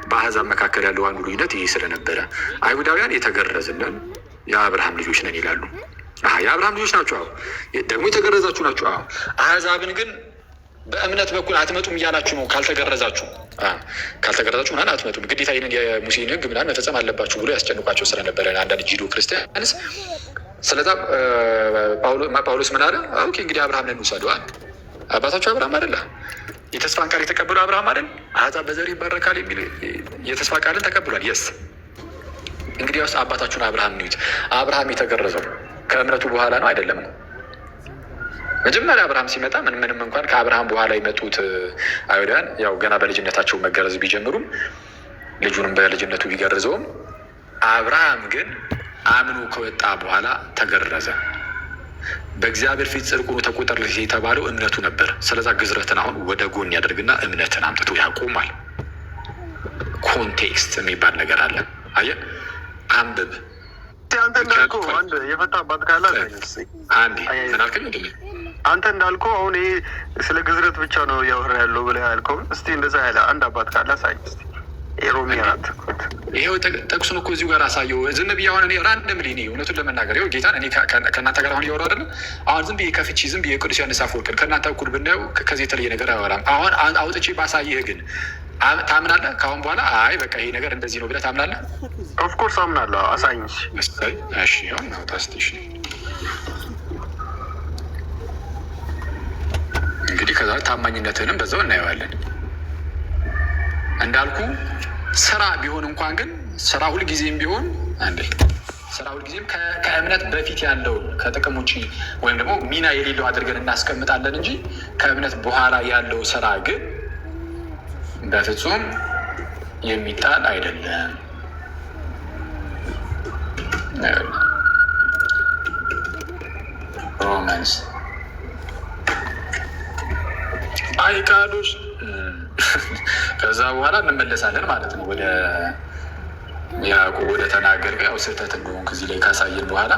በአህዛብ መካከል ያለው አንዱ ልዩነት ይህ ስለነበረ አይሁዳውያን የተገረዝንን የአብርሃም ልጆች ነን ይላሉ። የአብርሃም ልጆች ናቸው ደግሞ የተገረዛችሁ ናቸው። አህዛብን ግን በእምነት በኩል አትመጡም እያላችሁ ነው። ካልተገረዛችሁ ምናምን አትመጡም፣ ግዴታ ይህንን የሙሴን ሕግ ምናምን መፈጸም አለባችሁ ብሎ ያስጨንቋቸው ስለነበረ አንዳንድ ጂዶ ክርስቲያንስ። ስለዛ ጳውሎስ ምን አለ? ኦኬ እንግዲህ አብርሃም ነን ውሰዱ። አባታችሁ አብርሃም አይደለ? የተስፋን ቃል የተቀበሉ አብርሃም አይደል? አሕዛብ በዘር ይባረካል የሚል የተስፋ ቃልን ተቀብሏል። የስ እንግዲህ ውስጥ አባታችሁን አብርሃም ንዩት። አብርሃም የተገረዘው ከእምነቱ በኋላ ነው አይደለም ነው? መጀመሪያ አብርሃም ሲመጣ ምንም እንኳን ከአብርሃም በኋላ የመጡት አይሁዳውያን ያው ገና በልጅነታቸው መገረዝ ቢጀምሩም ልጁንም በልጅነቱ ቢገርዘውም አብርሃም ግን አምኖ ከወጣ በኋላ ተገረዘ። በእግዚአብሔር ፊት ጽድቅ ሆኖ ተቆጠረለት የተባለው እምነቱ ነበር። ስለዛ ግዝረትን አሁን ወደ ጎን ያደርግና እምነትን አምጥቶ ያቆማል። ኮንቴክስት የሚባል ነገር አለ። አየህ፣ አንብብ። አንተ እንዳልከው አንድ የፈታ አባት ካለ አንተ እንዳልከው አሁን ይሄ ስለ ግዝረት ብቻ ነው እያወራ ያለው ብለህ ያልከውን እስቲ እንደዛ ያለ አንድ አባት ካለ አሳይ እስቲ። ሮሚ አራት ይሄው ጠቅሱን እኮ እዚሁ ጋር አሳየው። ዝም ብዬ አሁን እኔ ራንደም ሊኒ እውነቱን ለመናገር ይኸው ጌታን እኔ ከእናንተ ጋር አሁን እያወራሁ አይደለም። አሁን ዝም ብዬ ከፍቼ ዝም ብዬ ቅዱስ ዮሐንስ አፈወርቅን ከእናንተ እኩል ብናየው ከዚህ የተለየ ነገር አያወራም። አሁን አውጥቼ ባሳየህ ግን ታምናለህ? ከአሁን በኋላ አይ በቃ ይሄ ነገር እንደዚህ ነው ብለህ ታምናለህ? ኦፍኮርስ አምናለሁ። አሳይኝ። እሺ አሁን አውጣ እስኪ። እንግዲህ ከዛ ታማኝነትህንም በዛው እናየዋለን። እንዳልኩ ስራ ቢሆን እንኳን ግን ስራ ሁልጊዜም ቢሆን ስራ ሁልጊዜም ከእምነት በፊት ያለውን ከጥቅም ውጭ ወይም ደግሞ ሚና የሌለው አድርገን እናስቀምጣለን እንጂ ከእምነት በኋላ ያለው ስራ ግን በፍጹም የሚጣል አይደለም። ሮማንስ አይቃዶች ከዛ በኋላ እንመለሳለን ማለት ነው ወደ ያዕቆብ ወደ ተናገር ያው ስህተት እንደሆን ከዚህ ላይ ካሳየን በኋላ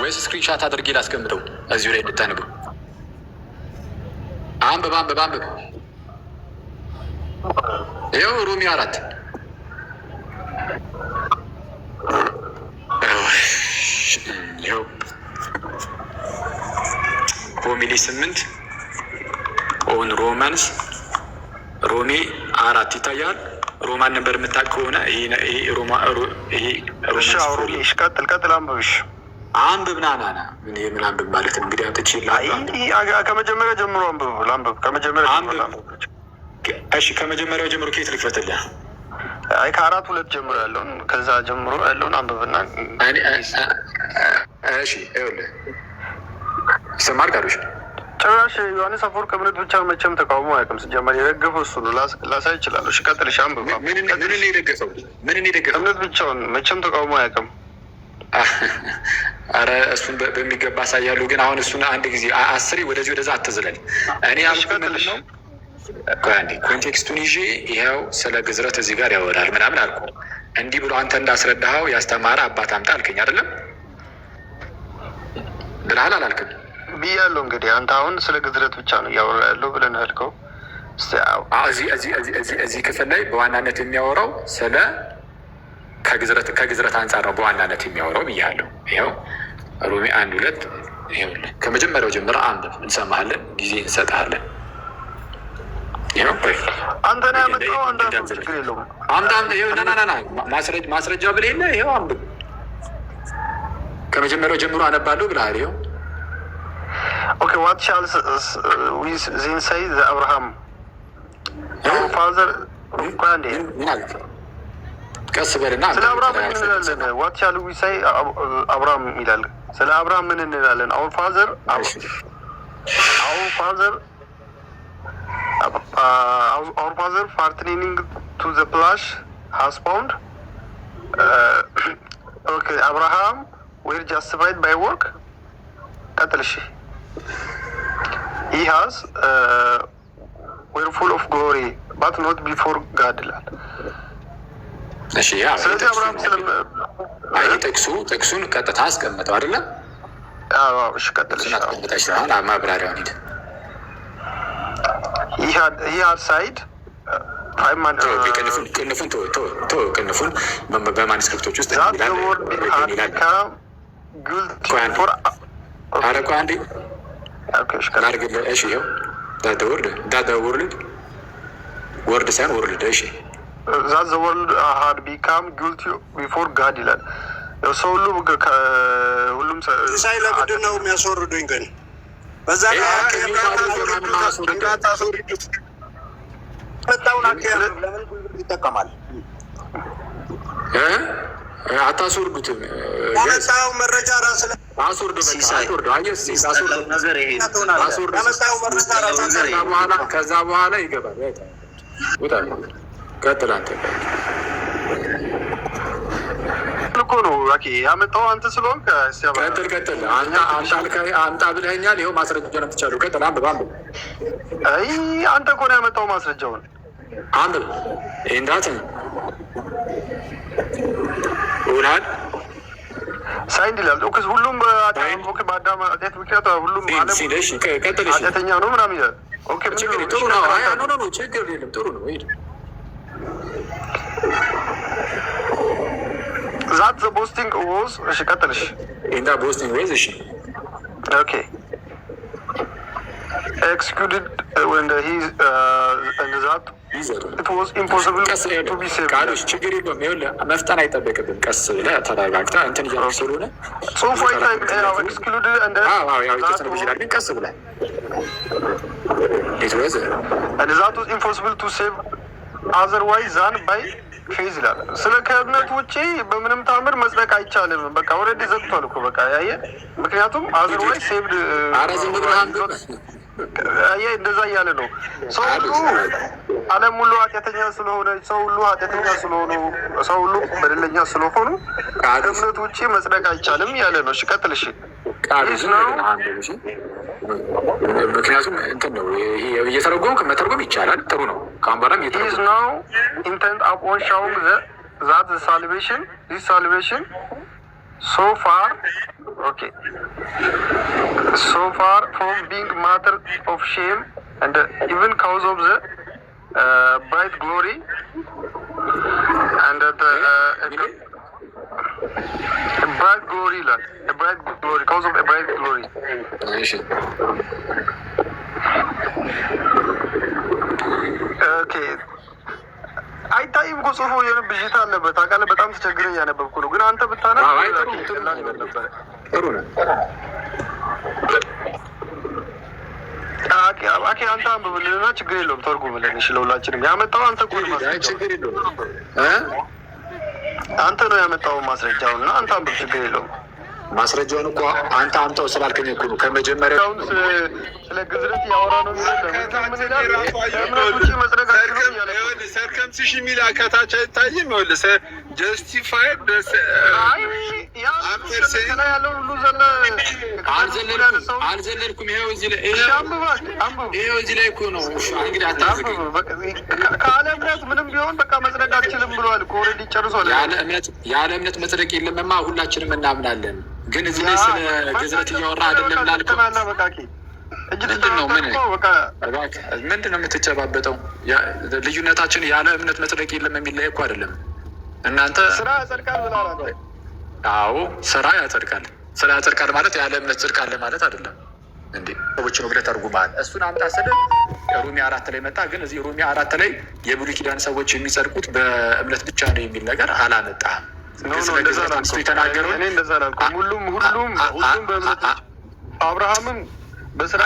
ወይስ ስክሪንሻት አድርጌ ላስቀምጠው እዚሁ ላይ እንድታነበው? አንብብ አንብብ አንብብ። ይኸው ሮሜ 4 ይኸው ሆሚሊ 8 ኦን ሮማንስ ሮሜ 4 ይታያል። ሮማን ነበር የምታውቅ ከሆነ ይሄ ቀጥል አንብብሽ አንብብ ናናና ምን አንብብ ማለት ነው እንግዲህ አንተ ከመጀመሪያ ጀምሮ አንብብ ከመጀመሪያ እሺ ከመጀመሪያው ጀምሮ ከየት ልክፈትልህ? አይ ከ4:2 ጀምሮ ያለውን ከዛ ጀምሮ ያለውን አንብብና እሺ ይኸውልህ ይሰማል ጋሮች ጭራሽ ዮሐንስ አፈወርቅ እምነት ብቻ መቼም ተቃውሞ አያውቅም። ሲጀመር የደገፈው እሱ ነው። ላሳይ ይችላለሁ። እሺ ቀጥልሽ አንብብ። ምንን የደገፈው እምነት ብቻውን መቼም ተቃውሞ አያውቅም። አረ እሱን በሚገባ አሳያለሁ። ግን አሁን እሱን አንድ ጊዜ 10 ወደዚህ ወደዛ አትዝለል። እኔ ያልኩት ምንድን ነው ኮንቴክስቱን ይዤ ይኸው ስለ ግዝረት እዚህ ጋር ያወራል ምናምን አልኩ። እንዲህ ብሎ አንተ እንዳስረዳኸው ያስተማረ አባት አምጣ አልከኝ አይደለም ብለሃል አላልክም? ብያለሁ። እንግዲህ አንተ አሁን ስለ ግዝረት ብቻ ነው እያወራ ያለው ብለን ያልከው። እዚህ ክፍል ላይ በዋናነት የሚያወራው ስለ ከግዝረት አንጻር ነው በዋናነት የሚያወራው ብያለሁ። ይኸው ሮሜ 1:2 ይኸውልህ ከመጀመሪያው ጀምረህ አንብብ፣ እንሰማሃለን፣ ጊዜ እንሰጥሃለን። ይኸው አንተ ነው ያመጣው። አንተ ችግር የለውም። ማስረጃ ብለህ የለ ይኸው አንብብ። ከመጀመሪያው ጀምሮ አነባለሁ ብለሃል። ይኸው ኦኬ ዋት ሻል ዊ ዜን ሳይ ዘ አብርሃም ፋዘር እንኳን ቀስ በልና ስለ አብርሃም ምን እንላለን? ዋት ሻል ዊ ሳይ አብርሃም ይላል። ስለ አብርሃም ምን እንላለን? አውር ፋዘር our father pertaining to the flesh has found okay Abraham were justified by work. ቀጥልሽ he has were full of glory but not before God ይላል። እሺ ያ ስለዚህ አብርሃም ጥቅሱን ቀጥታ አስቀምጠው አይደለም? አዎ እሺ ቀጥልሽ አሁን ማብራሪያውን ሂድ he had said ቅንፉን በማንስክሪፕቶች ውስጥ ወርድ ሳይሆን ወርልድ። እሺ that the world had become guilty before God ይላል። ሰው ሁሉም ሳይ ለምንድን ነው የሚያስወርዱኝ ግን በዛ ለምን ይጠቀማል? አታስወርዱትም። ያመጣው መረጃ ራስ ከዛ በኋላ ይገባል። ቀጥል አንተ እኮ ነው ያመጣው አንተ ስለሆንክ ቀጥል። አምጣ ብለኸኛል። ይኸው ማስረጃ ነው የምትቻለው። ቀጥል አንብብ። አይ አንተ እኮ ነው ያመጣው ማስረጃውን። አንብብ እንዳት ውልሃል ሳይንድ ይላል። ኦኬ ሁሉም በአዳም ምክንያት ሁሉም ቀጥል ኃጢአተኛ ነው ምናምን ይላል። ኦኬ ጥሩ ነው። ችግር የለም ጥሩ ነው። that the boasting was እሺ ቀጥልሽ in the boasting was እሺ okay executed when he and that it was impossible to be saved ቃሎች ችግር የለውም። ይኸውልህ መፍጠን አይጠበቅብን። ቀስ ብለህ ተረጋግተህ እንትን እያልኩ ስለሆነ ጽሁፍ excluded and ግን ቀስ ብለህ it was and that was impossible to save otherwise than by ፌዝ ይላል። ስለ ከእምነት ውጪ በምንም ታምር መጽደቅ አይቻልም። በቃ ኦልሬዲ ዘግቷል እኮ በቃ ያየ ምክንያቱም አዘርዋይዝ ሴቭድ ያየ እንደዛ እያለ ነው። ሰው ሁሉ ዓለም ሁሉ ኃጢአተኛ ስለሆነ ሰው ሁሉ ኃጢአተኛ ስለሆኑ ሰው ሁሉ በደለኛ ስለሆኑ ከእምነት ውጪ መጽደቅ አይቻልም እያለ ነው። እሺ ቀጥል። እሺ ምክንያቱም እንትን ነው እየተረጎምክ መተርጎም ይቻላል። ጥሩ ነው። ከአሁን በኋላም ነው ኢንተንት አፖን ሻውንግ ዛት ሳልቬሽን so far from being matter of shame and even cause of the bright glory and the bright glory, cause of a bright glory. Okay. አይታይም እኮ ጽሁፉ የሆነ ብዥታ አለበት። አቃለ በጣም ተቸግረኝ ያነበብኩ ነው፣ ግን አንተ ብታነብ ጥሩ ነው። አኬ አንተ አንብብልንና ችግር የለውም ተርጉምልን። እሺ ለሁላችንም ያመጣው አንተ እኮ ነው ማስረጃው፣ አንተ ነው ያመጣው ማስረጃው እና አንተ አንብብ፣ ችግር የለውም። ማስረጃውን እኮ አንተ አምጣው ስላልከኝ እኮ ነው። ከመጀመሪያው ስለ ግዝረት ያወራ ነው ሰርከምሲሽ የሚል ከታች አይታይም። ጀስቲፋይድ አልዘለልኩም። ይኸው እዚህ ላይ እኮ ነው። እንግዲህ ካለ እምነት ምንም ቢሆን በቃ መጽደቅ አልችልም ብሏል። ኦልሬዲ ጨርሷል። ያለ እምነት መጽደቅ የለምማ፣ ሁላችንም እናምናለን። ግን እዚህ ላይ ስለ ግዝረት እያወራ አይደለም ላልከው ምንድን ነው? ምንድን ነው የምትጨባበጠው? ልዩነታችን ያለ እምነት መጽደቅ የለም የሚል ላይ እኮ አይደለም። እናንተ ስራ ያጸድቃል ብላላ። አዎ ስራ ያጸድቃል። ስራ ያጸድቃል ማለት ያለ እምነት ጽድቅ አለ ማለት አይደለም። እንዴ ሰዎች ነው ብለህ ተርጉመሃል። እሱን አምጣ ስልህ ሮሜ 4 ላይ መጣ። ግን እዚህ ሮሜ 4 ላይ የብሉይ ኪዳን ሰዎች የሚጸድቁት በእምነት ብቻ ነው የሚል ነገር አላመጣህም። የተናገረው እኔ እንደዛ አላልኩም። ሁሉም በእምነት በአብርሃምም በስራ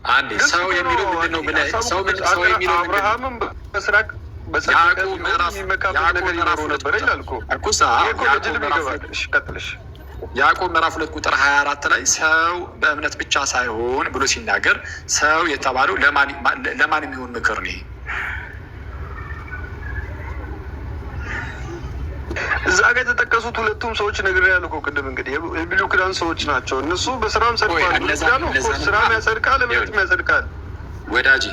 አንዴ ሰው የሚለው ምንድን ነው ብለህ ሰው የሚለው አብርሃምም በስራ የሚመካበት ነገር ይኖረው ነበረ ይላል እኮ። ያዕቆብ ምዕራፍ 2 ቁጥር 24 ላይ ሰው በእምነት ብቻ ሳይሆን ብሎ ሲናገር ሰው የተባለው ለማን የሚሆን ምክር ነው? እዛ ጋር የተጠቀሱት ሁለቱም ሰዎች ነግሬሃለሁ እኮ ቅድም። እንግዲህ የብሉይ ኪዳን ሰዎች ናቸው እነሱ። በስራም ጸድቋል። ስራም ያጸድቃል፣ እምነትም ያጸድቃል። ወዳጅ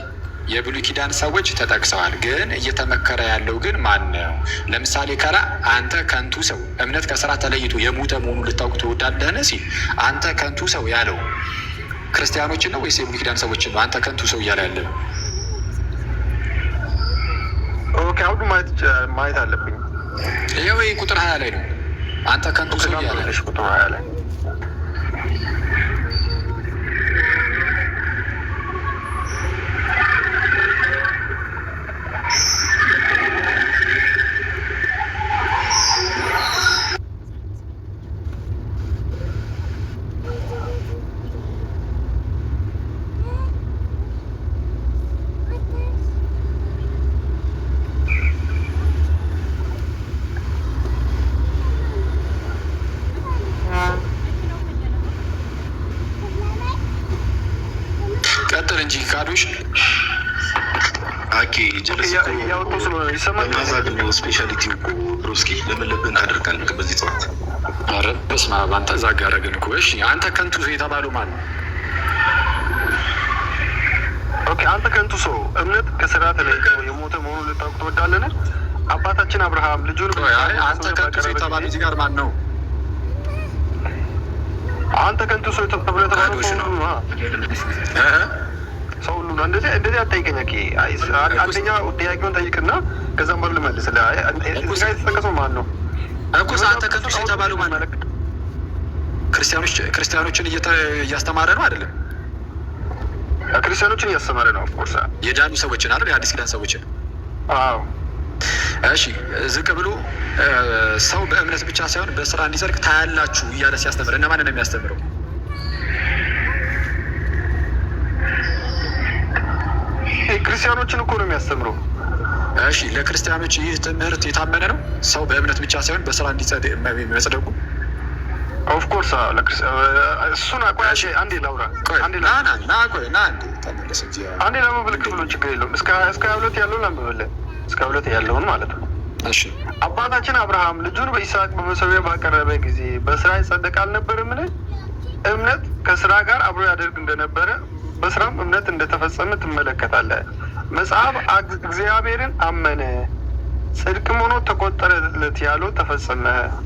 የብሉይ ኪዳን ሰዎች ተጠቅሰዋል። ግን እየተመከረ ያለው ግን ማን ነው? ለምሳሌ ከራ አንተ ከንቱ ሰው እምነት ከስራ ተለይቶ የሞተ መሆኑን ልታውቅ ትወዳለህን ሲል አንተ ከንቱ ሰው ያለው ክርስቲያኖችን ነው ወይስ የብሉይ ኪዳን ሰዎችን ነው? አንተ ከንቱ ሰው እያለ ያለ ኦኬ፣ አሁን ማየት አለብኝ። ይኸው ቁጥር 20 ላይ ነው። አንተ ከንቱ ሰው እያለ ቁጥር 20 ላይ ቀጥል እንጂ ካዶሽ አኬ ጀለስ ማዛግ ነው ስፔሻሊቲ ብሮስኪ ለመለብን ታደርጋለህ በዚህ ጠዋት። ኧረ በስመ አብ አንተ ዛጋ አደረግን እኮ። እሺ አንተ ከንቱ የተባለው ማን ነው? ኦኬ አንተ ከንቱ ሰው እምነት ከስራ ተለይቶ የሞተ መሆኑን ልታውቅ ትወዳለህ? አባታችን አብርሃም ልጁን አንተ ከንቱ የተባለው እዚህ ጋር ማን ነው? አንተ ከንቱ ሰው ተብሎ የተባለው ሰው ሁሉ ነው። እንደዚህ አትጠይቀኝ። አንደኛ ጥያቄውን ጠይቅና ከዛም በኋላ ልመልስልህ። የተጠቀሰው ማን ነው? አንተ ከንቱ የተባለው ማን ነው? ክርስቲያኖችን እያስተማረ ነው አይደለም? ክርስቲያኖችን እያስተማረ ነው። ኦፍኮርስ የዳኑ ሰዎችን አይደል? የአዲስ ኪዳን ሰዎችን። አዎ እሺ። ዝቅ ብሎ ሰው በእምነት ብቻ ሳይሆን በስራ እንዲጸድቅ ታያላችሁ እያለ ሲያስተምር እነማንን ነው የሚያስተምረው? ክርስቲያኖችን እኮ ነው የሚያስተምረው። እሺ ለክርስቲያኖች ይህ ትምህርት የታመነ ነው? ሰው በእምነት ብቻ ሳይሆን በስራ መጽደቁ? ኦፍኮርስ እሱን አንዴ ላውራ። አንዴ ላምብልክ ብሎ ችግር የለውም። እስከ 22 ያለውን ላምብልህ። እስከ 2 ያለውን ማለት ነው። አባታችን አብርሃም ልጁን በይስሐቅ በመሰዊያ ባቀረበ ጊዜ በስራ ይጸደቅ አልነበረምን? እምነት ከስራ ጋር አብሮ ያደርግ እንደነበረ በስራም እምነት እንደተፈጸመ ትመለከታለህ። መጽሐፍ እግዚአብሔርን አመነ ጽድቅም ሆኖ ተቆጠረለት ያለው ተፈጸመ፣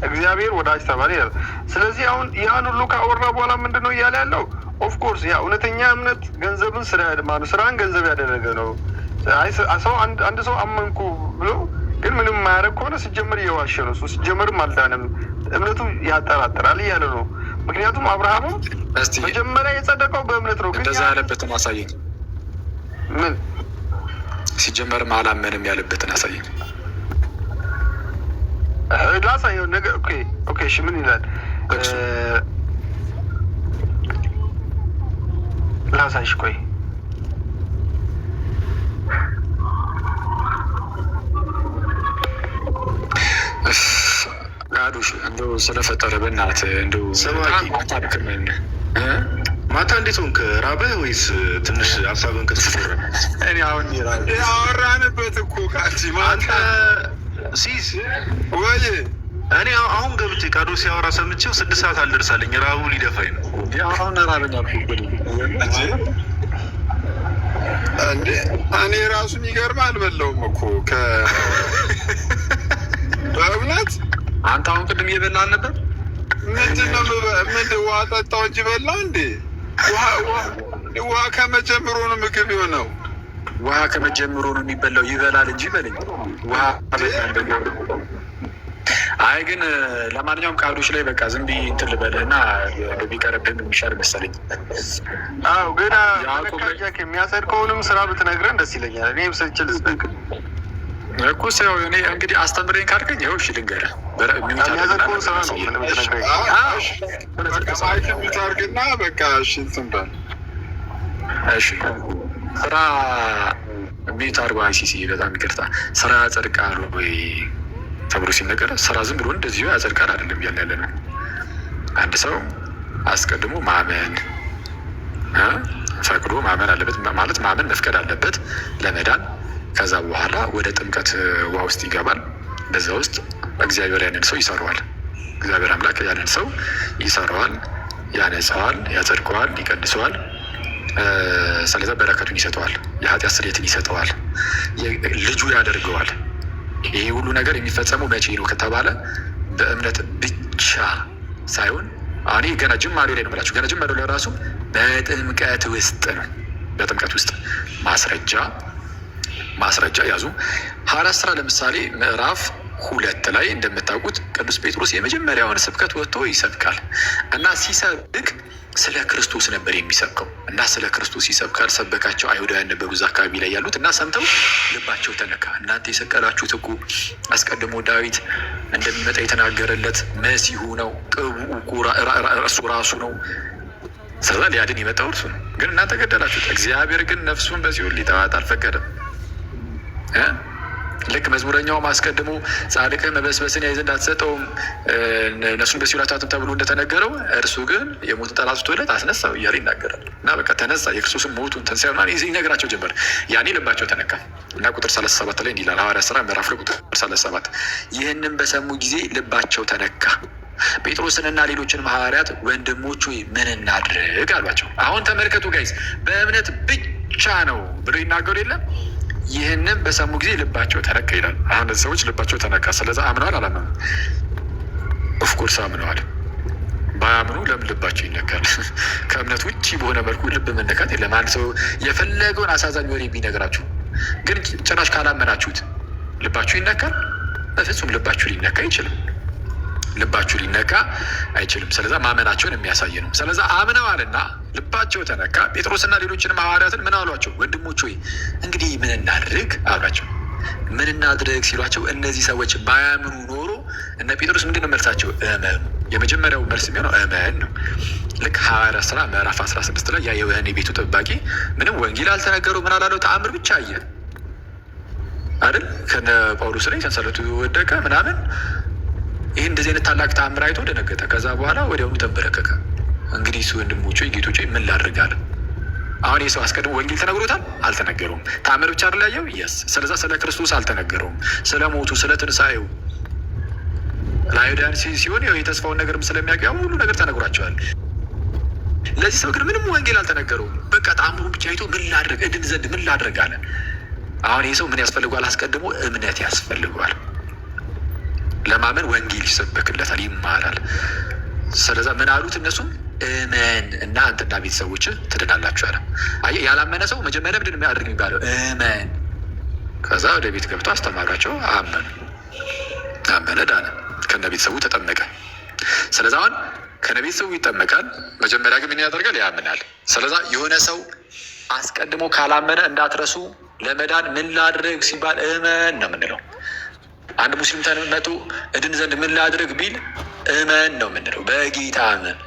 እግዚአብሔር ወዳጅ ተባለ ይላል። ስለዚህ አሁን ያን ሁሉ ካወራ በኋላ ምንድን ነው እያለ ያለው? ኦፍኮርስ ያ እውነተኛ እምነት ገንዘብን ስራን ገንዘብ ያደረገ ነው። ሰው አንድ ሰው አመንኩ ብሎ ግን ምንም የማያደርግ ከሆነ ሲጀመር እየዋሸ ነው። እሱ ሲጀመርም አልዳንም፣ እምነቱ ያጠራጥራል እያለ ነው። ምክንያቱም አብርሃምም መጀመሪያ የጸደቀው በእምነት ነው። እንደዛ ያለበትን አሳየኝ። ምን ሲጀመርም አላመንም ያለበትን አሳየኝ። ላሳየው ነገር። ኦኬ እሺ፣ ምን ይላል ላሳይሽ። ቆይ ጋዶሽ እንደው ስለፈጠረ በእናትህ እንደው አታድክምን። ማታ እንዴት ሆንክ? ራበህ ወይስ ትንሽ ሀሳብን ከተሰራ? እኔ አሁን ያወራንበት እኮ ቃልቺ ማታ ሲስ ወይ እኔ አሁን ገብቼ ቃዶ ሲያወራ ሰምቼው 6 ሰዓት አልደርሳለኝ። ራቡ ሊደፋኝ ነው። አሁን ራበኛ እንዴ እኔ ራሱን ይገርም አልበላውም እኮ በእውነት። አንተ አሁን ቅድም እየበላ አልነበር? ምንድን ነው ምንድን ውሃ ጠጣው እንጂ በላ እንዴ? ውሃ ከመጀመሩ ነው ምግብ የሆነው። ውሃ ከመጀመሩ ነው የሚበላው። ይበላል እንጂ በለኝ ውሃ አይ ግን ለማንኛውም ቃሎች ላይ በቃ ዝም ብዬ እንትን ልበልህ እና ቢቀርብህም የሚሻል መሰለኝ። አዎ ግን የሚያጸድቀውንም ስራ ብትነግረን ደስ ይለኛል። እኔም ስልችል ስጠቅ እኮ ሰው እኔ እንግዲህ አስተምረኝ ካልከኝ ይኸው እሺ ልንገርህ። የሚያጸድቀውን ስራ ነው ምንም ብትነግረኝ። ሚታርግና በቃ እሺ እንትን በል እሺ። ስራ ሚታርጓ ሲሲ በጣም ይቅርታ። ስራ ያጸድቃል ወይ ተብሎ ሲነገር ስራ ዝም ብሎ እንደዚሁ ያጸድቃል አይደለም እያልን ያለ ነው። አንድ ሰው አስቀድሞ ማመን ፈቅዶ ማመን አለበት። ማለት ማመን መፍቀድ አለበት ለመዳን። ከዛ በኋላ ወደ ጥምቀት ውሃ ውስጥ ይገባል። በዛ ውስጥ እግዚአብሔር ያንን ሰው ይሰራዋል። እግዚአብሔር አምላክ ያንን ሰው ይሰራዋል፣ ያነጻዋል፣ ያጸድቀዋል፣ ይቀድሰዋል። ስለዛ በረከቱን ይሰጠዋል፣ የኃጢአት ስርየትን ይሰጠዋል፣ ልጁ ያደርገዋል። ይሄ ሁሉ ነገር የሚፈጸመው መቼ ነው ከተባለ በእምነት ብቻ ሳይሆን እኔ ገና ጅማሬ ላይ ነው የምላችሁ። ገና ጅማሬ ላይ ራሱ በጥምቀት ውስጥ ነው። በጥምቀት ውስጥ ማስረጃ ያዙ። ሐዋርያት ሥራ ለምሳሌ ምዕራፍ 2 ላይ እንደምታውቁት ቅዱስ ጴጥሮስ የመጀመሪያውን ስብከት ወጥቶ ይሰብካል እና ሲሰብክ ስለ ክርስቶስ ነበር የሚሰብከው እና ስለ ክርስቶስ ይሰብካል። ሰበካቸው። አይሁዳውያን ነበሩ እዛ አካባቢ ላይ ያሉት እና ሰምተው ልባቸው ተነካ። እናንተ የሰቀላችሁት እኮ አስቀድሞ ዳዊት እንደሚመጣ የተናገረለት መሲሁ ነው፣ ቅቡኡ እርሱ ራሱ ነው። ስለዛ ሊያድን የመጣው እርሱ ነው፣ ግን እናንተ ገደላችሁት። እግዚአብሔር ግን ነፍሱን በሲኦል ሊተዋት አልፈቀደም። ልክ መዝሙረኛውም አስቀድሞ ጻድቅህ መበስበስን ያይ ዘንድ አትሰጠውም፣ ነፍሱን በሲኦል አትተዋትም ተብሎ እንደተነገረው እርሱ ግን የሞትን ጠላት ትቶለት አስነሳው እያለ ይናገራል። እና በቃ ተነሳ፣ የክርስቶስን ሞቱን ትንሣኤውን ይነግራቸው ጀመር። ያኔ ልባቸው ተነካ እና ቁጥር 37 ላይ እንዲህ ይላል። ሐዋርያት ሥራ ምዕራፍ 2 ቁጥር 37 ይህንም በሰሙ ጊዜ ልባቸው ተነካ፣ ጴጥሮስንና ሌሎችንም ሐዋርያት ወንድሞች ሆይ ምን እናድርግ አሏቸው። አሁን ተመልከቱ ጋይስ፣ በእምነት ብቻ ነው ብሎ ይናገሩ የለም። ይህንም በሰሙ ጊዜ ልባቸው ተነካ ይላል። አሁን ሰዎች ልባቸው ተነካ። ስለዛ አምነዋል አላመኑ? ኦፍኮርስ አምነዋል። ባያምኑ ለምን ልባቸው ይነካል? ከእምነት ውጭ በሆነ መልኩ ልብ መነካት የለም። አንድ ሰው የፈለገውን አሳዛኝ ወሬ ቢነግራችሁ ግን ጭራሽ ካላመናችሁት ልባችሁ ይነካል? በፍጹም ልባችሁ ሊነካ አይችልም። ልባችሁ ሊነካ አይችልም። ስለዛ ማመናቸውን የሚያሳይ ነው። ስለዛ አምነዋልና ልባቸው ተነካ። ጴጥሮስና ሌሎችንም ሐዋርያትን ምን አሏቸው? ወንድሞች ሆይ እንግዲህ ምን እናድርግ አሏቸው። ምን እናድርግ ሲሏቸው እነዚህ ሰዎች ባያምኑ ኖሮ እነ ጴጥሮስ ምንድን ነው መልሳቸው? እመኑ። የመጀመሪያው መልስ የሚሆነው እመን ነው። ልክ ሐዋርያት ሥራ ምዕራፍ 16 ላይ ያ የወህኒ ቤቱ ጠባቂ ምንም ወንጌል አልተነገረው፣ ምን አላለው? ተአምር ብቻ አየ አይደል? ከነ ጳውሎስ ላይ ሰንሰለቱ ወደቀ ምናምን። ይህ እንደዚህ አይነት ታላቅ ተአምር አይቶ ደነገጠ። ከዛ በኋላ ወዲያውኑ ተንበረከከ። እንግዲህ እሱ ወንድሞች ጌቶች ምን ላድርጋለ? አሁን ይህ ሰው አስቀድሞ ወንጌል ተነግሮታል? አልተነገረውም። ተአምር ብቻ አይደል ያየው? የስ ስለዛ ስለ ክርስቶስ አልተነገረውም። ስለ ሞቱ፣ ስለ ትንሣኤው ለአይሁዳውያን ሲሆን ያው የተስፋውን ነገርም ስለሚያውቅ ሁሉ ነገር ተነግሯቸዋል። ለዚህ ሰው ግን ምንም ወንጌል አልተነገረውም። በቃ ተአምሩን ብቻ አይቶ ምን ላድርግ እድን ዘንድ ምን ላድርግ አለ። አሁን ይህ ሰው ምን ያስፈልገዋል? አስቀድሞ እምነት ያስፈልገዋል። ለማመን ወንጌል ይሰበክለታል፣ ይማራል። ስለዛ ምን አሉት እነሱም እመን እና አንተና ቤተሰቦች ትድናላችሁ አለ። አየህ፣ ያላመነ ሰው መጀመሪያ ምንድን የሚያደርግ የሚባለው እመን። ከዛ ወደ ቤት ገብቶ አስተማሯቸው፣ አመኑ። አመነ፣ ዳነ፣ ከነ ቤተሰቡ ተጠመቀ። ስለዛ አሁን ከነ ቤተሰቡ ይጠመቃል። መጀመሪያ ግን ምን ያደርጋል? ያምናል። ስለዛ የሆነ ሰው አስቀድሞ ካላመነ እንዳትረሱ፣ ለመዳን ምን ላድርግ ሲባል እመን ነው የምንለው። አንድ ሙስሊም ተመቶ እድን ዘንድ ምን ላድርግ ቢል እመን ነው የምንለው። በጌታ እመን፣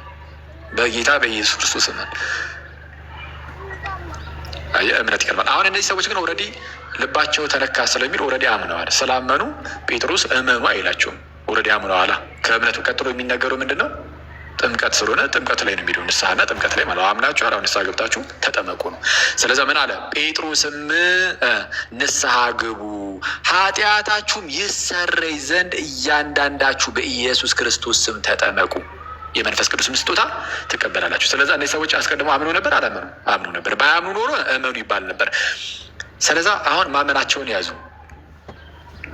በጌታ በኢየሱስ ክርስቶስ እመን። አየህ፣ እምነት ይቀርባል። አሁን እነዚህ ሰዎች ግን ኦልሬዲ ልባቸው ተነካ ስለሚል ኦልሬዲ አምነዋል። ስላመኑ ጴጥሮስ እመኑ አይላቸውም። ኦልሬዲ አምነዋል። ከእምነቱ ቀጥሎ የሚነገረው ምንድን ነው? ጥምቀት ስለሆነ ጥምቀት ላይ ነው የሚለው። ንስሐና ጥምቀት ላይ ማለት አምናችሁ አሁን ንስሐ ገብታችሁ ተጠመቁ ነው። ስለዚህ ምን አለ ጴጥሮስም ንስሐ ግቡ ኃጢአታችሁም ይሰረይ ዘንድ እያንዳንዳችሁ በኢየሱስ ክርስቶስ ስም ተጠመቁ፣ የመንፈስ ቅዱስም ስጦታ ትቀበላላችሁ። ስለዚህ እነዚህ ሰዎች አስቀድሞ አምኖ ነበር? አላመኑ? አምኖ ነበር። ባያምኑ ኖሮ እመኑ ይባል ነበር። ስለዛ አሁን ማመናቸውን ያዙ።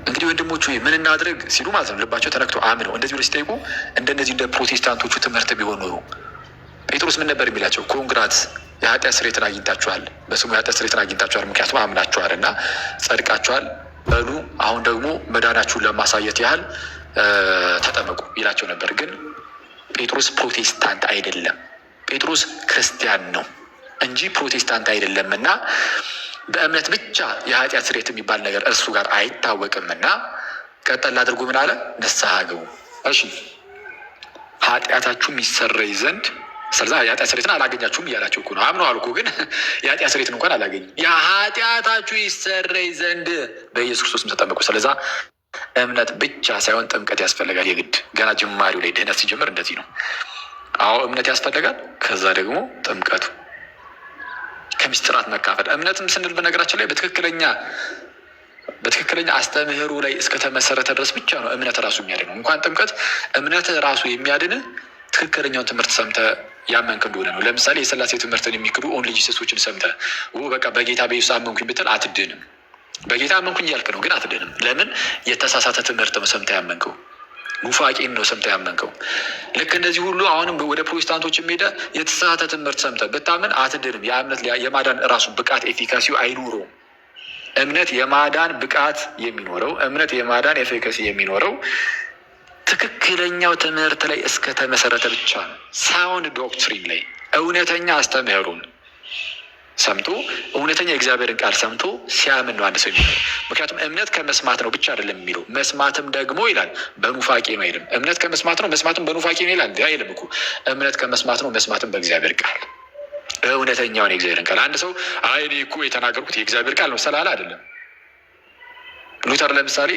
እንግዲህ ወንድሞቹ ምን እናድርግ ሲሉ ማለት ነው ልባቸው ተነክቶ አምነው እንደዚህ ብሎ ሲጠይቁ እንደነዚህ እንደ ፕሮቴስታንቶቹ ትምህርት ቢሆን ኖሩ ጴጥሮስ ምን ነበር የሚላቸው? ኮንግራት የኃጢአት ስርየትን አግኝታችኋል፣ በስሙ የኃጢአት ስርየትን አግኝታችኋል፣ ምክንያቱም አምናችኋል እና ጸድቃችኋል። በሉ አሁን ደግሞ መዳናችሁን ለማሳየት ያህል ተጠመቁ ይላቸው ነበር። ግን ጴጥሮስ ፕሮቴስታንት አይደለም። ጴጥሮስ ክርስቲያን ነው እንጂ ፕሮቴስታንት አይደለም እና በእምነት ብቻ የኃጢአት ስርየት የሚባል ነገር እርሱ ጋር አይታወቅም እና ቀጠል አድርጎ ምን አለ? ንስሐ ግቡ። እሺ ኃጢአታችሁም ይሰረይ ዘንድ። ስለዛ የኃጢአት ስርየትን አላገኛችሁም እያላቸው እኮ ነው። አምነዋል እኮ ግን የኃጢአት ስርየትን እንኳን አላገኝም። የኃጢአታችሁ ይሰረይ ዘንድ በኢየሱስ ክርስቶስም ተጠመቁ። ስለዛ እምነት ብቻ ሳይሆን ጥምቀት ያስፈልጋል የግድ። ገና ጅማሬው ላይ ድህነት ሲጀምር እንደዚህ ነው። አዎ እምነት ያስፈልጋል። ከዛ ደግሞ ጥምቀቱ ከምስጢራት መካፈል። እምነትም ስንል በነገራችን ላይ በትክክለኛ አስተምህሩ ላይ እስከተመሰረተ ድረስ ብቻ ነው እምነት ራሱ የሚያድነው። እንኳን ጥምቀት እምነት ራሱ የሚያድን ትክክለኛውን ትምህርት ሰምተ ያመንክ እንደሆነ ነው። ለምሳሌ የሥላሴ ትምህርትን የሚክዱ ኦንሊ ጂሰሶችን ሰምተ በቃ በጌታ በኢየሱስ አመንኩኝ ብትል አትድንም። በጌታ አመንኩኝ እያልክ ነው ግን አትድንም። ለምን? የተሳሳተ ትምህርት ነው ሰምተ ያመንከው። ኑፋቄን ነው ሰምተ ያመንከው። ልክ እንደዚህ ሁሉ አሁንም ወደ ፕሮቴስታንቶች ሄደ የተሳሳተ ትምህርት ሰምተ ብታምን አትድንም። የእምነት የማዳን ራሱ ብቃት ኤፊካሲው አይኖረውም። እምነት የማዳን ብቃት የሚኖረው እምነት የማዳን ኤፊካሲ የሚኖረው ትክክለኛው ትምህርት ላይ እስከተመሰረተ ብቻ ነው። ሳውንድ ዶክትሪን ላይ እውነተኛ አስተምህሩን ሰምቶ እውነተኛ የእግዚአብሔርን ቃል ሰምቶ ሲያምን ነው አንድ ሰው የሚለው። ምክንያቱም እምነት ከመስማት ነው ብቻ አይደለም የሚለው፣ መስማትም ደግሞ ይላል በኑፋቄ ነው አይልም። እምነት ከመስማት ነው መስማትም በኑፋቄ ነው ይላል አይልም እኮ። እምነት ከመስማት ነው መስማትም በእግዚአብሔር ቃል፣ እውነተኛውን የእግዚአብሔርን ቃል። አንድ ሰው አይ እኔ እኮ የተናገርኩት የእግዚአብሔር ቃል ነው ስላለ አይደለም። ሉተር ለምሳሌ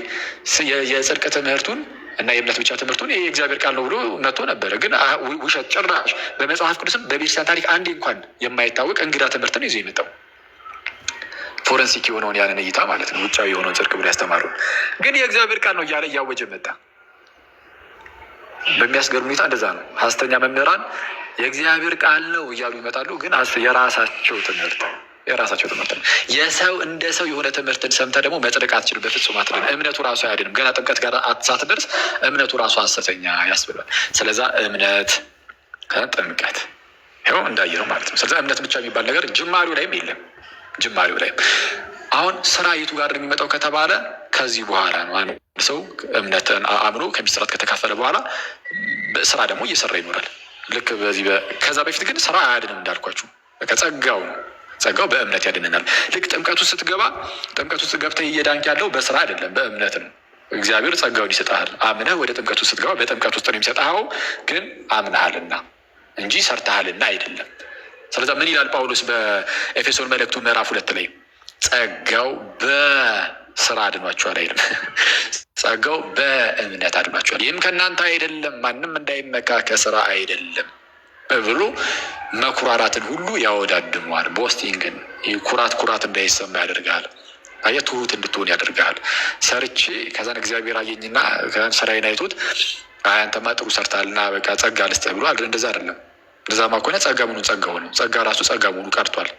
የጽድቅ ትምህርቱን እና የእምነት ብቻ ትምህርቱን የእግዚአብሔር ቃል ነው ብሎ መጥቶ ነበረ። ግን ውሸት ጭራሽ በመጽሐፍ ቅዱስም በቤተክርስቲያን ታሪክ አንዴ እንኳን የማይታወቅ እንግዳ ትምህርትን ይዞ የመጣው ፎረንሲክ የሆነውን ያንን እይታ ማለት ነው፣ ውጫዊ የሆነውን ጽድቅ ብሎ ያስተማሩን። ግን የእግዚአብሔር ቃል ነው እያለ እያወጀ መጣ። በሚያስገርም ሁኔታ እንደዛ ነው። ሐሰተኛ መምህራን የእግዚአብሔር ቃል ነው እያሉ ይመጣሉ። ግን የራሳቸው ትምህርት ነው። የሰው እንደ ሰው የሆነ ትምህርትን ሰምተ ደግሞ መጽደቅ አትችልም። በፍጹም አትድንም። እምነቱ ራሱ አያድንም። ገና ጥምቀት ጋር ሳትደርስ እምነቱ ራሱ ሐሰተኛ ያስብላል። ስለዛ እምነት ከጥምቀት ይኸው እንዳየነው ማለት ነው። ስለዛ እምነት ብቻ የሚባል ነገር ጅማሬው ላይም የለም። ጅማሬው ላይም አሁን ስራ የቱ ጋር የሚመጣው ከተባለ ከዚህ በኋላ ነው። አንድ ሰው እምነትን አምኖ ከምስጢራት ከተካፈለ በኋላ ስራ ደግሞ እየሰራ ይኖራል። ልክ በዚህ ከዛ በፊት ግን ስራ አያድንም እንዳልኳችሁ ከጸጋው ነው። ጸጋው በእምነት ያድነናል። ልክ ጥምቀቱ ስትገባ ጥምቀቱ ውስጥ ገብተህ እየዳንክ ያለው በስራ አይደለም በእምነት ነው። እግዚአብሔር ጸጋውን ይሰጥሃል። አምነህ ወደ ጥምቀቱ ስትገባ በጥምቀት ውስጥ ነው የሚሰጥኸው። ግን አምነሃልና እንጂ ሰርተሃልና አይደለም። ስለዚህ ምን ይላል ጳውሎስ በኤፌሶን መልእክቱ ምዕራፍ 2 ላይ ጸጋው በስራ አድኗችኋል አይልም። ጸጋው በእምነት አድኗችኋል፣ ይህም ከእናንተ አይደለም፣ ማንም እንዳይመካ ከስራ አይደለም ብሎ መኩራራትን ሁሉ ያወዳድመዋል። ቦስቲንግን ኩራት እንዳይሰማ ያደርጋል። አየህ ትሁት እንድትሆን ያደርጋል። ሰርቼ ከዛን እግዚአብሔር አየኝና ስራዬን አይቶት አንተማ ጥሩ ሰርታልና በቃ ጸጋ ልስጥህ ብሎ እንደዛ አይደለም። እንደዛማ ከሆነ ጸጋ ምኑን ጸጋ ሆነ? ጸጋ ራሱ ጸጋ መሆኑ ቀርቷል።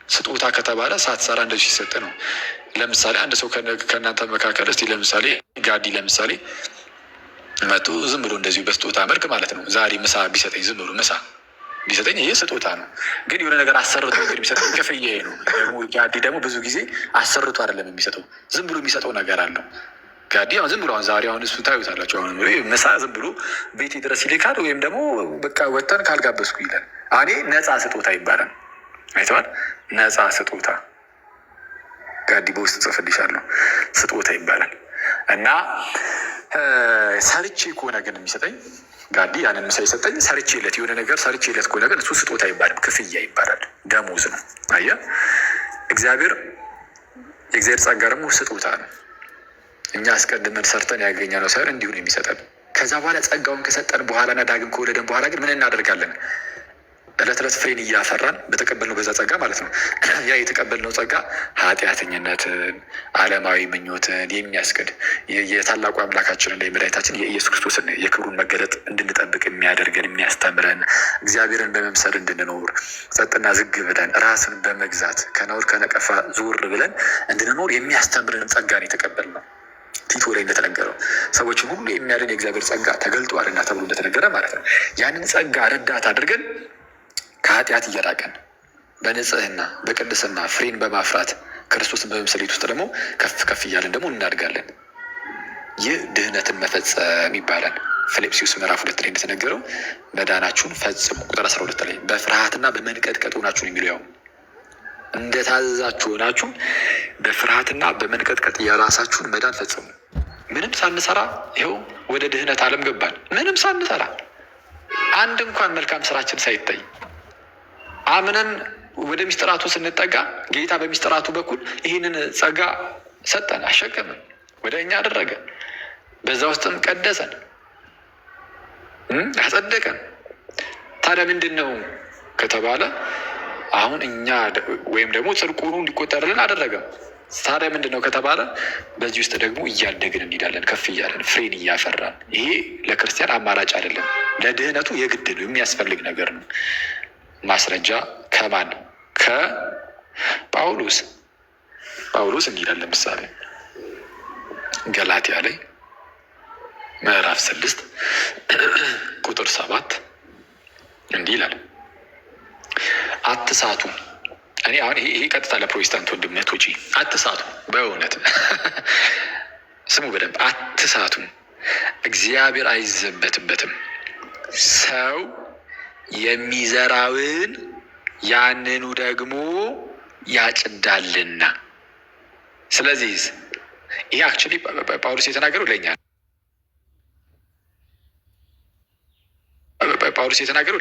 ስጦታ ከተባለ ሳትሰራ እንደዚህ ሲሰጥ ነው። ለምሳሌ አንድ ሰው ከእናንተ መካከል እስቲ ለምሳሌ ጋዲ ለምሳሌ መጡ ዝም ብሎ እንደዚሁ በስጦታ መልክ ማለት ነው ዛሬ ምሳ ቢሰጠኝ ዝም ብሎ ምሳ ቢሰጠኝ ይህ ስጦታ ነው። ግን የሆነ ነገር አሰርቶ እንግዲህ ቢሰጠኝ ክፍያዬ ነው። ጋዲ ደግሞ ብዙ ጊዜ አሰርቶ አይደለም የሚሰጠው፣ ዝም ብሎ የሚሰጠው ነገር አለው። ጋዲ ዝም ብሎ ዛሬ አሁን እሱ ታዩታላቸው። አሁን ምሳ ዝም ብሎ ቤቴ ድረስ ይልካል፣ ወይም ደግሞ በቃ ወጥተን ካልጋበዝኩ ይላል። እኔ ነፃ ስጦታ ይባላል። አይተዋል። ነፃ ስጦታ ጋዲ በውስጥ ጽፍልሻለሁ። ስጦታ ይባላል። እና ሰርቼ ከሆነ ግን የሚሰጠኝ ጋዲ ያንን ምሳ የሰጠኝ ሰርቼለት የሆነ ነገር ሰርቼለት ከሆነ ግን እሱ ስጦታ አይባልም፣ ክፍያ ይባላል። ደሞዝ ነው። አየህ፣ የእግዚአብሔር ጸጋ ደግሞ ስጦታ ነው። እኛ አስቀድመን ሰርተን ያገኘነው ሳይሆን እንዲሁ ነው የሚሰጠን። ከዛ በኋላ ጸጋውን ከሰጠን በኋላና ዳግም ከወለደን በኋላ ግን ምን እናደርጋለን? እለት እለት ፍሬን እያፈራን በተቀበልነው በዛ ጸጋ ማለት ነው። ያ የተቀበልነው ጸጋ ኃጢአተኝነትን፣ ዓለማዊ ምኞትን የሚያስክድ የታላቁ አምላካችንን የመድኃኒታችን የኢየሱስ ክርስቶስን የክብሩን መገለጥ እንድንጠብቅ የሚያደርገን የሚያስተምረን፣ እግዚአብሔርን በመምሰል እንድንኖር ጸጥና ዝግ ብለን ራስን በመግዛት ከነውር ከነቀፋ ዞር ብለን እንድንኖር የሚያስተምረን ጸጋን የተቀበልነው። ቲቶ ላይ እንደተነገረው ሰዎችን ሁሉ የሚያድን የእግዚአብሔር ጸጋ ተገልጧልና ተብሎ እንደተነገረ ማለት ነው። ያንን ጸጋ ረዳት አድርገን ከኃጢአት እየራቀን በንጽህና በቅድስና ፍሬን በማፍራት ክርስቶስን በመምሰሌት ውስጥ ደግሞ ከፍ ከፍ እያለን ደግሞ እናድጋለን። ይህ ድህነትን መፈጸም ይባላል። ፊልጵስዩስ ምዕራፍ 2 ላይ እንደተነገረው መዳናችሁን ፈጽሙ። ቁጥር 12 ላይ በፍርሃትና በመንቀጥቀጥ ሆናችሁ ነው የሚለው። ያው እንደታዘዛችሁ ሆናችሁ በፍርሃትና በመንቀጥቀጥ የራሳችሁን መዳን ፈጽሙ። ምንም ሳንሰራ ይኸው ወደ ድህነት ዓለም ገባን። ምንም ሳንሰራ አንድ እንኳን መልካም ስራችን ሳይታይ አምነን ወደ ሚስጥራቱ ስንጠጋ ጌታ በሚስጥራቱ በኩል ይህንን ጸጋ ሰጠን፣ አሸከመን፣ ወደ እኛ አደረገ። በዛ ውስጥም ቀደሰን፣ አጸደቀን። ታዲያ ምንድን ነው ከተባለ አሁን እኛ ወይም ደግሞ ጽድቁ እንዲቆጠርልን አደረገም። ታዲያ ምንድን ነው ከተባለ በዚህ ውስጥ ደግሞ እያደግን እንሄዳለን፣ ከፍ እያለን ፍሬን እያፈራን። ይሄ ለክርስቲያን አማራጭ አይደለም፣ ለድህነቱ የግድ ነው፣ የሚያስፈልግ ነገር ነው። ማስረጃ ከማን? ከጳውሎስ። ጳውሎስ እንዲህ ይላል። ለምሳሌ ገላትያ ላይ ምዕራፍ 6 ቁጥር 7 እንዲህ ይላል፣ አትሳቱ። እኔ አሁን ይሄ ቀጥታ ለፕሮቴስታንት ወንድምነቶች አትሳቱ፣ በእውነት ስሙ በደንብ አትሳቱ። እግዚአብሔር አይዘበትበትም። ሰው የሚዘራውን ያንኑ ደግሞ ያጭዳልና። ስለዚህ ይሄ አክቹዋሊ ጳውሎስ የተናገረው ለእኛ ነው። ጳውሎስ የተናገረው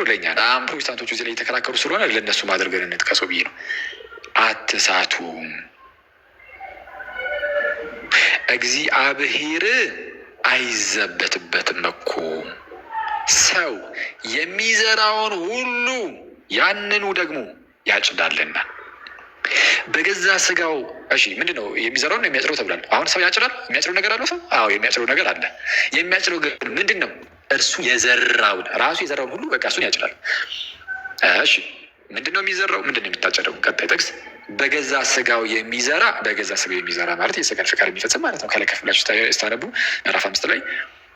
ለእኛ በጣም ፕሮቴስታንቶቹ እዚህ ላይ የተከራከሩ ስለሆነ ለእነሱ ማድረገን እንጥቀሰው ብዬ ነው። አትሳቱ፣ እግዚአብሔር አይዘበትበትም እኮ ሰው የሚዘራውን ሁሉ ያንኑ ደግሞ ያጭዳልና በገዛ ስጋው። እሺ ምንድን ነው የሚዘራው ነው የሚያጭደው ተብሏል። አሁን ሰው ያጭዳል። የሚያጭደው ነገር አለው ሰው? አዎ የሚያጭደው ነገር አለ። የሚያጭደው ግን ምንድን ነው? እርሱ የዘራውን ራሱ የዘራውን ሁሉ በቃ እሱን ያጭዳል። እሺ ምንድን ነው የሚዘራው? ምንድን ነው የሚታጨደው? ቀጣይ ጥቅስ በገዛ ስጋው የሚዘራ። በገዛ ስጋው የሚዘራ ማለት የስጋን ፈቃድ የሚፈጽም ማለት ነው። ከላይ ከፍላችሁ ስታነቡ ምዕራፍ 5 ላይ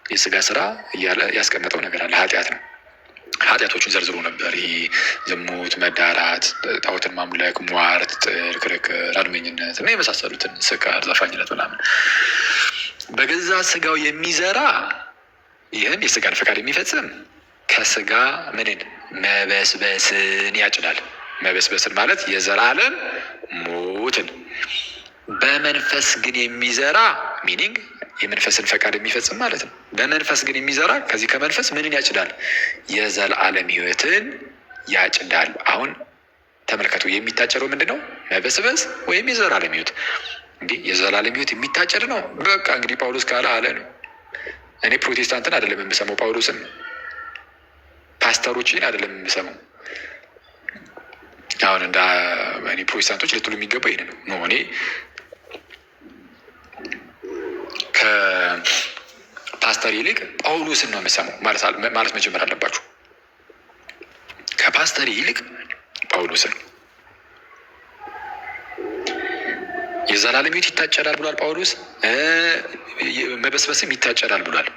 የስጋ ስራ እያለ ያስቀመጠው ነገር አለ። ኃጢአት ነው። ኃጢአቶቹን ዘርዝሮ ነበር። ይሄ ዝሙት፣ መዳራት፣ ጣዖትን ማምለክ፣ ሟርት፣ ጥል፣ ክርክር፣ አድመኝነት እና የመሳሰሉትን፣ ስካር፣ ዘፋኝነት ምናምን። በገዛ ስጋው የሚዘራ ይህም የስጋን ፈቃድ የሚፈጽም ከስጋ ምንን መበስበስን ያጭዳል። መበስበስን ማለት የዘላለም ሞትን። በመንፈስ ግን የሚዘራ ሚኒንግ የመንፈስን ፈቃድ የሚፈጽም ማለት ነው። በመንፈስ ግን የሚዘራ ከዚህ ከመንፈስ ምንን ያጭዳል? የዘላለም ሕይወትን ያጭዳል። አሁን ተመልከቱ፣ የሚታጨደው ምንድን ነው? መበስበስ ወይም የዘላለም ሕይወት። እንዲህ የዘላለም ሕይወት የሚታጨድ ነው። በቃ እንግዲህ ጳውሎስ ካለ አለ ነው። እኔ ፕሮቴስታንትን አይደለም የምሰማው፣ ጳውሎስን፣ ፓስተሮችን አይደለም የምሰማው። አሁን እንደ እኔ ፕሮቴስታንቶች ልትሉ የሚገባው ይሄን ነው። እኔ ከፓስተር ይልቅ ጳውሎስን ነው የምሰማው ማለት መጀመር አለባችሁ። ከፓስተር ይልቅ ጳውሎስን የዘላለም ሕይወት ይታጨዳል ብሏል ጳውሎስ። መበስበስም ይታጨዳል ብሏል።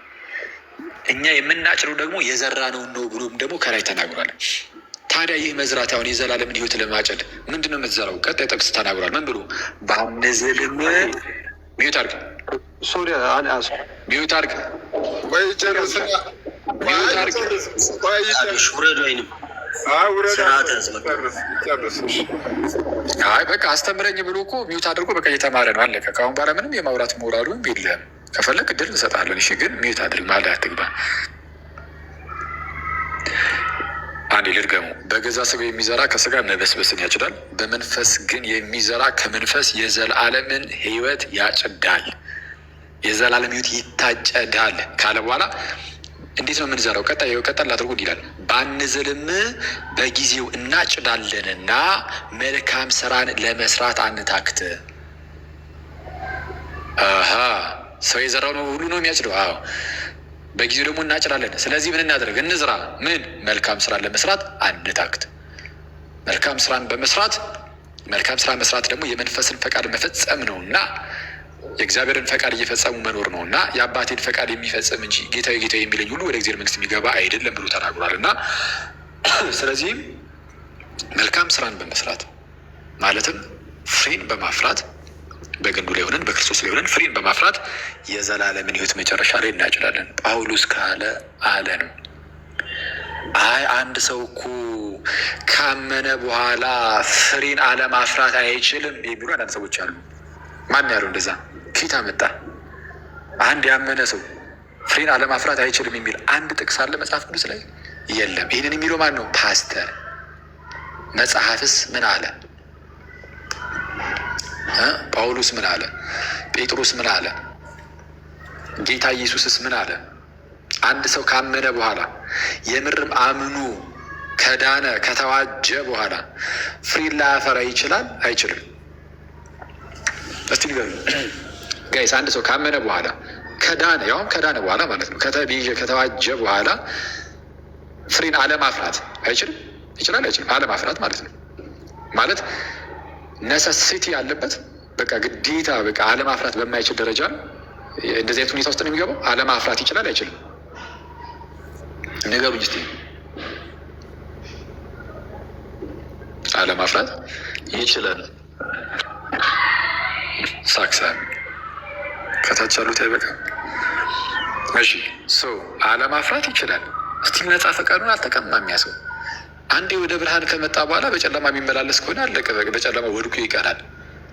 እኛ የምናጭረው ደግሞ የዘራነውን ነው ብሎም ደግሞ ከላይ ተናግሯል። ታዲያ ይህ መዝራት አሁን የዘላለምን ሕይወት ለማጨድ ምንድን ነው የምትዘራው? ቀጣይ ጥቅስ ተናግሯል። ምን ብሎ? ባንዝልም ሚዩት አድርግ፣ ሚዩት አድርግ፣ አይ በቃ አስተምረኝ ብሎ እኮ ሚዩት አድርጎ በቃ እየተማረ ነው። አለቀ። ከአሁን በኋላ ምንም የማውራት ሞራሉ የለም። ከፈለግ እድል እንሰጣለን። እሺ፣ ግን ሚዩት አድርግ ማለት አትግባ። አንዴ ልድገሙ። በገዛ ስጋው የሚዘራ ከስጋ መበስበስን ያጭዳል፣ በመንፈስ ግን የሚዘራ ከመንፈስ የዘላለምን ሕይወት ያጭዳል። የዘላለም ሕይወት ይታጨዳል ካለ በኋላ እንዴት ነው የምንዘራው? ቀጠል አድርጎ ይላል፣ ባንዝልም በጊዜው እናጭዳለንና መልካም ስራን ለመስራት አንታክት። ሰው የዘራው ነው ሁሉ ነው የሚያጭደው። አዎ በጊዜው ደግሞ እናጭዳለን። ስለዚህ ምን እናደርግ? እንዝራ። ምን? መልካም ስራን ለመስራት አንታክት። መልካም ስራን በመስራት መልካም ስራ መስራት ደግሞ የመንፈስን ፈቃድ መፈጸም ነው እና የእግዚአብሔርን ፈቃድ እየፈጸሙ መኖር ነው እና የአባቴን ፈቃድ የሚፈጽም እንጂ ጌታዊ ጌታዊ የሚለኝ ሁሉ ወደ እግዚአብሔር መንግስት የሚገባ አይደለም ብሎ ተናግሯል። እና ስለዚህም መልካም ስራን በመስራት ማለትም ፍሬን በማፍራት በግንዱ ላይ ሆነን በክርስቶስ ላይ ሆነን ፍሬን በማፍራት የዘላለምን ሕይወት መጨረሻ ላይ እናጭዳለን። ጳውሎስ ካለ አለ ነው። አይ አንድ ሰው እኮ ካመነ በኋላ ፍሬን አለማፍራት አይችልም የሚሉ አንዳንድ ሰዎች አሉ። ማን ያለው እንደዛ? ፊት አመጣ። አንድ ያመነ ሰው ፍሬን አለማፍራት አይችልም የሚል አንድ ጥቅስ አለ መጽሐፍ ቅዱስ ላይ? የለም። ይህንን የሚለው ማን ነው? ፓስተር። መጽሐፍስ ምን አለ? ጳውሎስ ምን አለ? ጴጥሮስ ምን አለ? ጌታ ኢየሱስስ ምን አለ? አንድ ሰው ካመነ በኋላ የምርም አምኑ ከዳነ ከተዋጀ በኋላ ፍሬን ላያፈራ ይችላል አይችልም? እስቲ ንገሩ ጋይስ። አንድ ሰው ካመነ በኋላ ከዳነ፣ ያውም ከዳነ በኋላ ማለት ነው፣ ከተዋጀ በኋላ ፍሬን አለማፍራት አይችልም? ይችላል አይችልም? አለማፍራት ማለት ነው ማለት ነሰሲቲ ያለበት በቃ ግዴታ በቃ አለማፍራት በማይችል ደረጃ እንደዚህ አይነት ሁኔታ ውስጥ ነው የሚገባው። አለማፍራት ይችላል አይችልም? ንገሩኝ እስቲ። አለማፍራት ይችላል። ሳክሳ ከታች ያሉት አይበቃም? እሺ ሰው አለማፍራት ይችላል። እስቲል ነጻ ፈቃዱን አልተቀማም። ያ ሰው አንዴ ወደ ብርሃን ከመጣ በኋላ በጨለማ የሚመላለስ ከሆነ አለቀ፣ በጨለማ ወድቆ ይቀራል።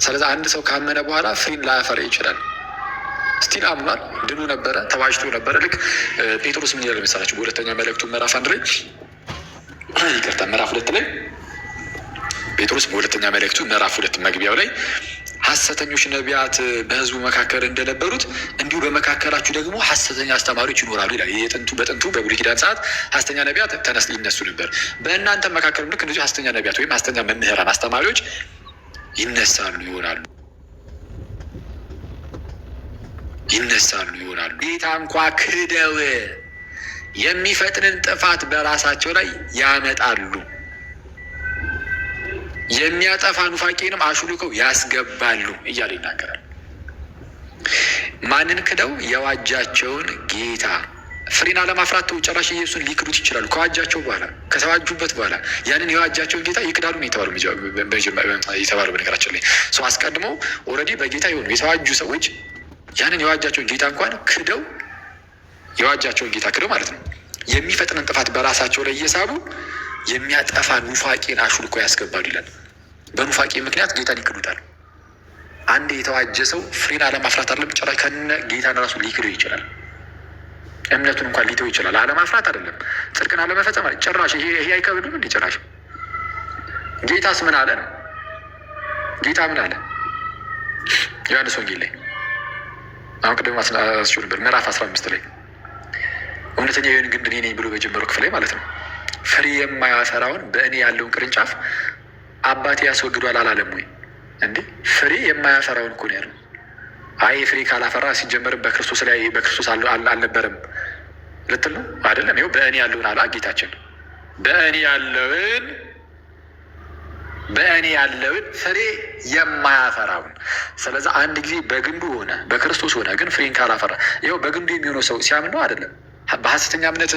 ስለዚህ አንድ ሰው ካመነ በኋላ ፍሬን ላያፈራ ይችላል። ስቲል አምኗል፣ ድኑ ነበረ፣ ተዋጅቶ ነበረ። ልክ ጴጥሮስ ምን ይላል መሰላችሁ? በሁለተኛ መልእክቱ ምዕራፍ 1 ላይ ይቅርታ፣ ምዕራፍ 2 ላይ ጴጥሮስ በሁለተኛ መልእክቱ ምዕራፍ 2 መግቢያው ላይ ሐሰተኞች ነቢያት በሕዝቡ መካከል እንደነበሩት እንዲሁ በመካከላችሁ ደግሞ ሐሰተኛ አስተማሪዎች ይኖራሉ ይላል። በጥንቱ በብሉይ ኪዳን ሰዓት ሐሰተኛ ነቢያት ይነሱ ነበር። በእናንተ መካከል ልክ እንደዚሁ ሐሰተኛ ነቢያት ወይም ሐሰተኛ መምህራን አስተማሪዎች ይነሳሉ ይሆናሉ። ጌታ እንኳ ክደው የሚፈጥንን ጥፋት በራሳቸው ላይ ያመጣሉ፣ የሚያጠፋ ኑፋቄንም አሹልከው ያስገባሉ እያለ ይናገራል። ማንን ክደው? የዋጃቸውን ጌታ። ፍሬን አለማፍራት ተው፣ ጭራሽ ኢየሱስን ሊክዱት ይችላሉ። ከዋጃቸው በኋላ ከተዋጁበት በኋላ ያንን የዋጃቸውን ጌታ ይክዳሉ ነው የተባሉ። በነገራችን ላይ ሰው አስቀድሞ ኦልሬዲ በጌታ የሆኑ የተዋጁ ሰዎች ያንን የዋጃቸውን ጌታ እንኳን ክደው የዋጃቸውን ጌታ ክደው ማለት ነው የሚፈጥንን ጥፋት በራሳቸው ላይ እየሳቡ የሚያጠፋ ኑፋቄን አሹልኮ ያስገባሉ ይላል። በኑፋቄ ምክንያት ጌታን ይክዱታል። አንድ የተዋጀ ሰው ፍሬን አለማፍራት አይደለም ጭራሽ ከነ ጌታን ራሱ ሊክደው ይችላል። እምነቱን እንኳን ሊተው ይችላል። አለማፍራት አይደለም ጽድቅን አለመፈጸም ጭራሽ ይሄ አይከብድም እንዲ ጭራሽ። ጌታስ ምን አለ ነው? ጌታ ምን አለ? ዮሐንስ ወንጌል ላይ አሁን ቅድም አስችሉ ነበር ምዕራፍ 15 ላይ እውነተኛ የወይን ግንድ እኔ ነኝ ብሎ በጀመረው ክፍል ላይ ማለት ነው ፍሬ የማያፈራውን በእኔ ያለውን ቅርንጫፍ አባቴ ያስወግዷል አላለም ወይ? እንዴ ፍሬ የማያፈራውን እኮ ነው ያለው። አይ ፍሬ ካላፈራ ሲጀመርም በክርስቶስ አልነበረም ልትል ነው አይደለም? ይኸው በእኔ ያለውን አላ ጌታችን በእኔ ያለውን በእኔ ያለውን ፍሬ የማያፈራውን። ስለዚህ አንድ ጊዜ በግንዱ ሆነ በክርስቶስ ሆነ፣ ግን ፍሬን ካላፈራ ይኸው በግንዱ የሚሆነው ሰው ሲያምን ነው አይደለም። በሐሰተኛ እምነት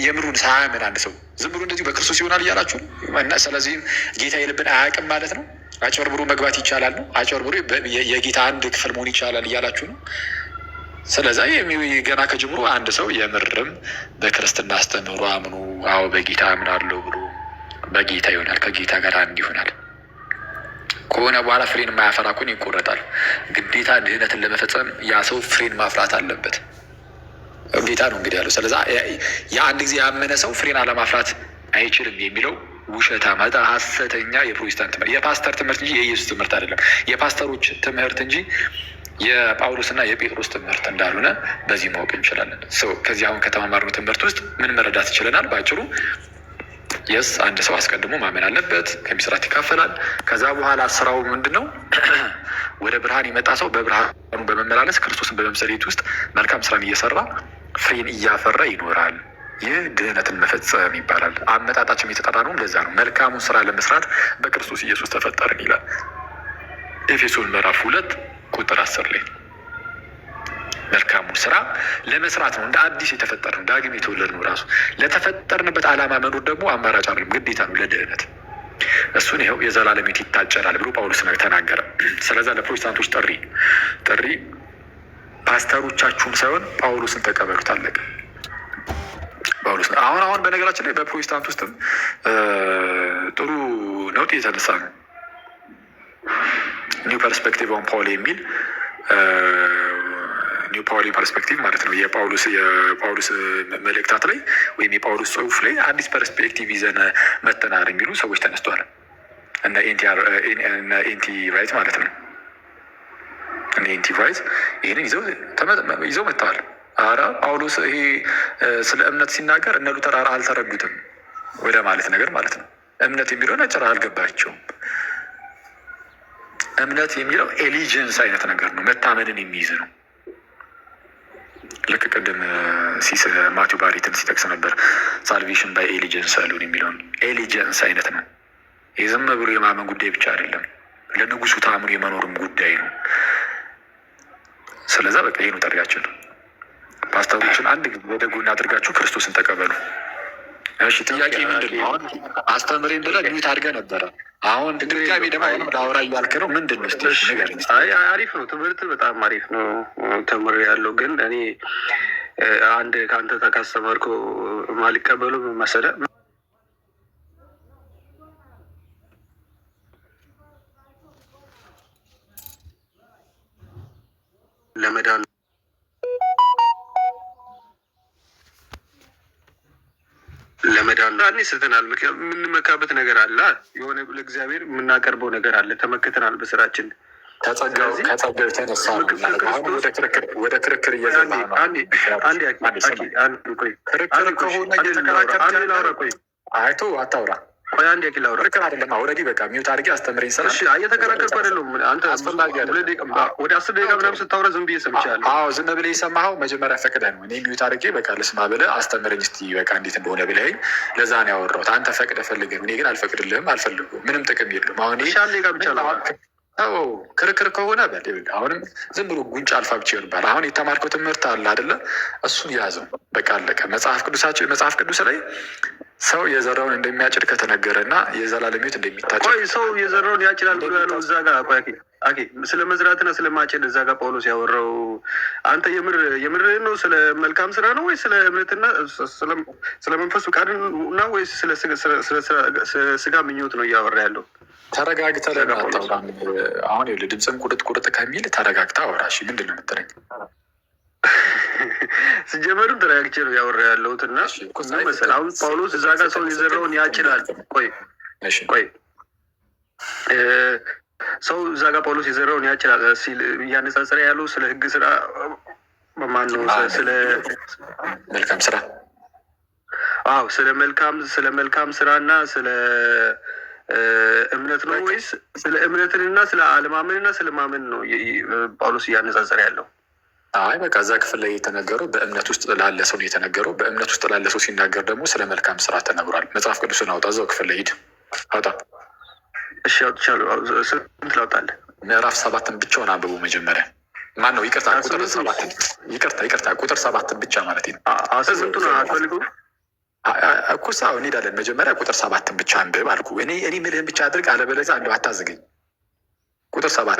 የምሩን ሳያምን አንድ ሰው ዝም ብሎ እንደዚሁ በክርስቶስ ይሆናል እያላችሁ እና ስለዚህም ጌታ የልብን አያውቅም ማለት ነው። አጭበርብሮ መግባት ይቻላል ነው። አጭበርብሮ የጌታ አንድ ክፍል መሆን ይቻላል እያላችሁ ነው። ስለዛ ገና ከጅምሮ አንድ ሰው የምርም በክርስትና አስተምህሮ አምኖ አዎ በጌታ አምናለሁ ብሎ በጌታ ይሆናል፣ ከጌታ ጋር አንድ ይሆናል ከሆነ በኋላ ፍሬን የማያፈራ ከሆነ ይቆረጣል። ግዴታ ድህነትን ለመፈጸም ያ ሰው ፍሬን ማፍራት አለበት። ጌታ ነው እንግዲህ ያለው። ስለዛ የአንድ ጊዜ ያመነ ሰው ፍሬን አለማፍራት አይችልም የሚለው ውሸታ ማለት ሐሰተኛ የፕሮቴስታንት ትምህርት፣ የፓስተር ትምህርት እንጂ የኢየሱስ ትምህርት አይደለም። የፓስተሮች ትምህርት እንጂ የጳውሎስና የጴጥሮስ ትምህርት እንዳልሆነ በዚህ ማወቅ እንችላለን። ከዚህ አሁን ከተማማርነው ትምህርት ውስጥ ምን መረዳት ይችለናል? በአጭሩ የስ አንድ ሰው አስቀድሞ ማመን አለበት፣ ከሚስራት ይካፈላል። ከዛ በኋላ ስራው ምንድን ነው? ወደ ብርሃን የመጣ ሰው በብርሃኑ በመመላለስ ክርስቶስን በመምሰሌት ውስጥ መልካም ስራን እየሰራ ፍሬን እያፈራ ይኖራል። ይህ ድህነትን መፈጸም ይባላል። አመጣጣችን የተጠራ ነው። ለዛ ነው መልካሙን ስራ ለመስራት በክርስቶስ ኢየሱስ ተፈጠርን ይላል ኤፌሶን ምዕራፍ 2 ቁጥር 10 ላይ መልካሙን ስራ ለመስራት ነው እንደ አዲስ የተፈጠር ነው። ዳግም የተወለድ ነው። ራሱ ለተፈጠርንበት ዓላማ መኖር ደግሞ አማራጭ አይደለም፣ ግዴታ ነው ለድህነት። እሱን ይኸው የዘላለም ሕይወት ይታጨዳል ብሎ ጳውሎስ ተናገረ። ስለዛ ለፕሮቴስታንቶች ጥሪ ፓስተሮቻችሁን ሳይሆን ጳውሎስን ተቀበሉት፣ አለቀ። ጳውሎስ አሁን በነገራችን ላይ በፕሮቴስታንት ውስጥም ጥሩ ነውጥ የተነሳ ነው። ኒው ፐርስፔክቲቭ ኦን ፓውል የሚል ኒው ፓውሊ ፐርስፔክቲቭ ማለት ነው። የጳውሎስ መልእክታት ላይ ወይም የጳውሎስ ጽሑፍ ላይ አዲስ ፐርስፔክቲቭ ይዘን መተናል የሚሉ ሰዎች ተነስተዋል። እና ኤንቲ ራይት ማለት ነው። እና ኤንቲ ራይት ይህንን ይዘው መጥተዋል። አረ ጳውሎስ ይሄ ስለ እምነት ሲናገር እነ ሉተር አልተረዱትም ወደ ማለት ነገር ማለት ነው። እምነት የሚለው ነጭራ አልገባቸውም። እምነት የሚለው ኤሊጀንስ አይነት ነገር ነው፣ መታመንን የሚይዝ ነው። ልክ ቅድም ማቲው ባሪትን ሲጠቅስ ነበር ሳልቬሽን ባይ ኤሊጀንስ አሉን የሚለውን ኤሊጀንስ አይነት ነው። የዝም ብሎ የማመን ጉዳይ ብቻ አይደለም፣ ለንጉሱ ታምኖ የመኖርም ጉዳይ ነው። ስለዛ በቃ ይህ ነው ጥሪያችን። ፓስተሮችን አንድ ጊዜ ወደ ጎን አድርጋችሁ ክርስቶስን ተቀበሉ። እሺ ጥያቄ ምንድን ነው? አሁን አስተምሬ ብለህ ዲዩት አድርገህ ነበረ። አሁን ድጋሜ ደግሞ አሁንም ላውራ እያልክ ነው። ምንድን ነው ስ ንገረኝ። አሪፍ ነው ትምህርት፣ በጣም አሪፍ ነው። ተምሬ ያለው ግን እኔ አንድ ከአንተ ካስተማርከው ማልቀበሉ መሰለህ ለመዳን እኔ ስተናል። የምንመካበት ነገር አለ፣ የሆነ ለእግዚአብሔር የምናቀርበው ነገር አለ። ተመክተናል በስራችን ከጸጋው የተነሳ ወደ ክርክር እየገባ ነው። ክርክር ከሆነ አይቶ አታውራ። ቆይ አንድ ያኪል አውራ። ክርክር አይደለም። ኦልሬዲ በቃ ሚውት አድርጌ አስተምረኝ። እየተከራከርኩ አይደለም። አንተ አስፈላጊ ወደ 10 ደቂቃ ምናምን ስታወራ ዝም ብዬ ሰምቻለሁ። አዎ ዝም ብለህ የሰማኸው መጀመሪያ ፈቅደህ ነው። እኔ ሚውት አድርጌ በቃ ልስማ ብለህ አስተምረኝ እስኪ በቃ እንዴት እንደሆነ ብለኸኝ ለዛ ነው ያወራሁት። አንተ ፈቅደህ ፈልገህ፣ እኔ ግን አልፈቅድልህም፣ አልፈልጉም። ምንም ጥቅም የለም። አሁን ክርክር ከሆነ አሁንም ዝም ብሎ ጉንጭ አልፋ ብቻ ይሆንባል። አሁን የተማርከው ትምህርት አለ አይደለ? እሱን ያዘው በቃ አለቀ። መጽሐፍ ቅዱስ ላይ ሰው የዘራውን እንደሚያጭድ ከተነገረ እና የዘላለም ሕይወት እንደሚታጭድ ሰው የዘራውን ያጭዳል ብሎ ያለው እዛ ጋር ስለ መዝራትና ስለ ማጨድ እዛ ጋር ጳውሎስ ያወራው አንተ የምር ነው? ስለ መልካም ስራ ነው ወይስ ስለ እምነትና ስለ መንፈስ ፈቃድ ነው ወይስ ስለ ስጋ ምኞት ነው እያወራ ያለው? ተረጋግተህ ለምን አታውራም? አሁን ይኸውልህ ድምፅን ቁርጥ ከሚል ተረጋግተህ አውራ። እሺ ምንድን ነው የምትለኝ? ስጀመርም ተረጋግቼ ነው ያወራ ያለሁት እና መሰለህ አሁን ጳውሎስ እዛ ጋር ሰው የዘራውን ያጭዳል። ቆይ ሰው እዛ ጋር ጳውሎስ የዘራውን ያጭዳል ሲል እያነጻጸረ ያለው ስለ ሕግ ስራ ማን ነው? ስለ መልካም ስራ። አዎ ስለ መልካም ስራ እና ስለ እምነት ነው ወይስ ስለ እምነትንና ስለ አለማመንና ስለ ማመን ነው ጳውሎስ እያነጻጸረ ያለው? አይ በቃ እዛ ክፍል ላይ የተነገረው በእምነት ውስጥ ላለ ሰው ነው የተነገረው። በእምነት ውስጥ ላለ ሰው ሲናገር ደግሞ ስለ መልካም ስራ ተነግሯል። መጽሐፍ ቅዱስን አውጣ፣ እዛው ክፍል ላይ ሂድ አውጣ። እሺ አውጥቻለሁ። ስንት ላውጣለህ? ምዕራፍ 7ን ብቻውን አንብቡ መጀመሪያ። ማን ነው? ይቅርታ ቁጥር 7 ይቅርታ ቁጥር 7ን ብቻ ማለት ነው። ስንቱን አትፈልጉም? እኩል ሰው እንሄዳለን። መጀመሪያ ቁጥር 7ን ብቻ አንብብ አልኩ። እኔ ምልህን ብቻ አድርግ፣ አለበለዚያ አንዱ አታዝገኝ። ቁጥር 7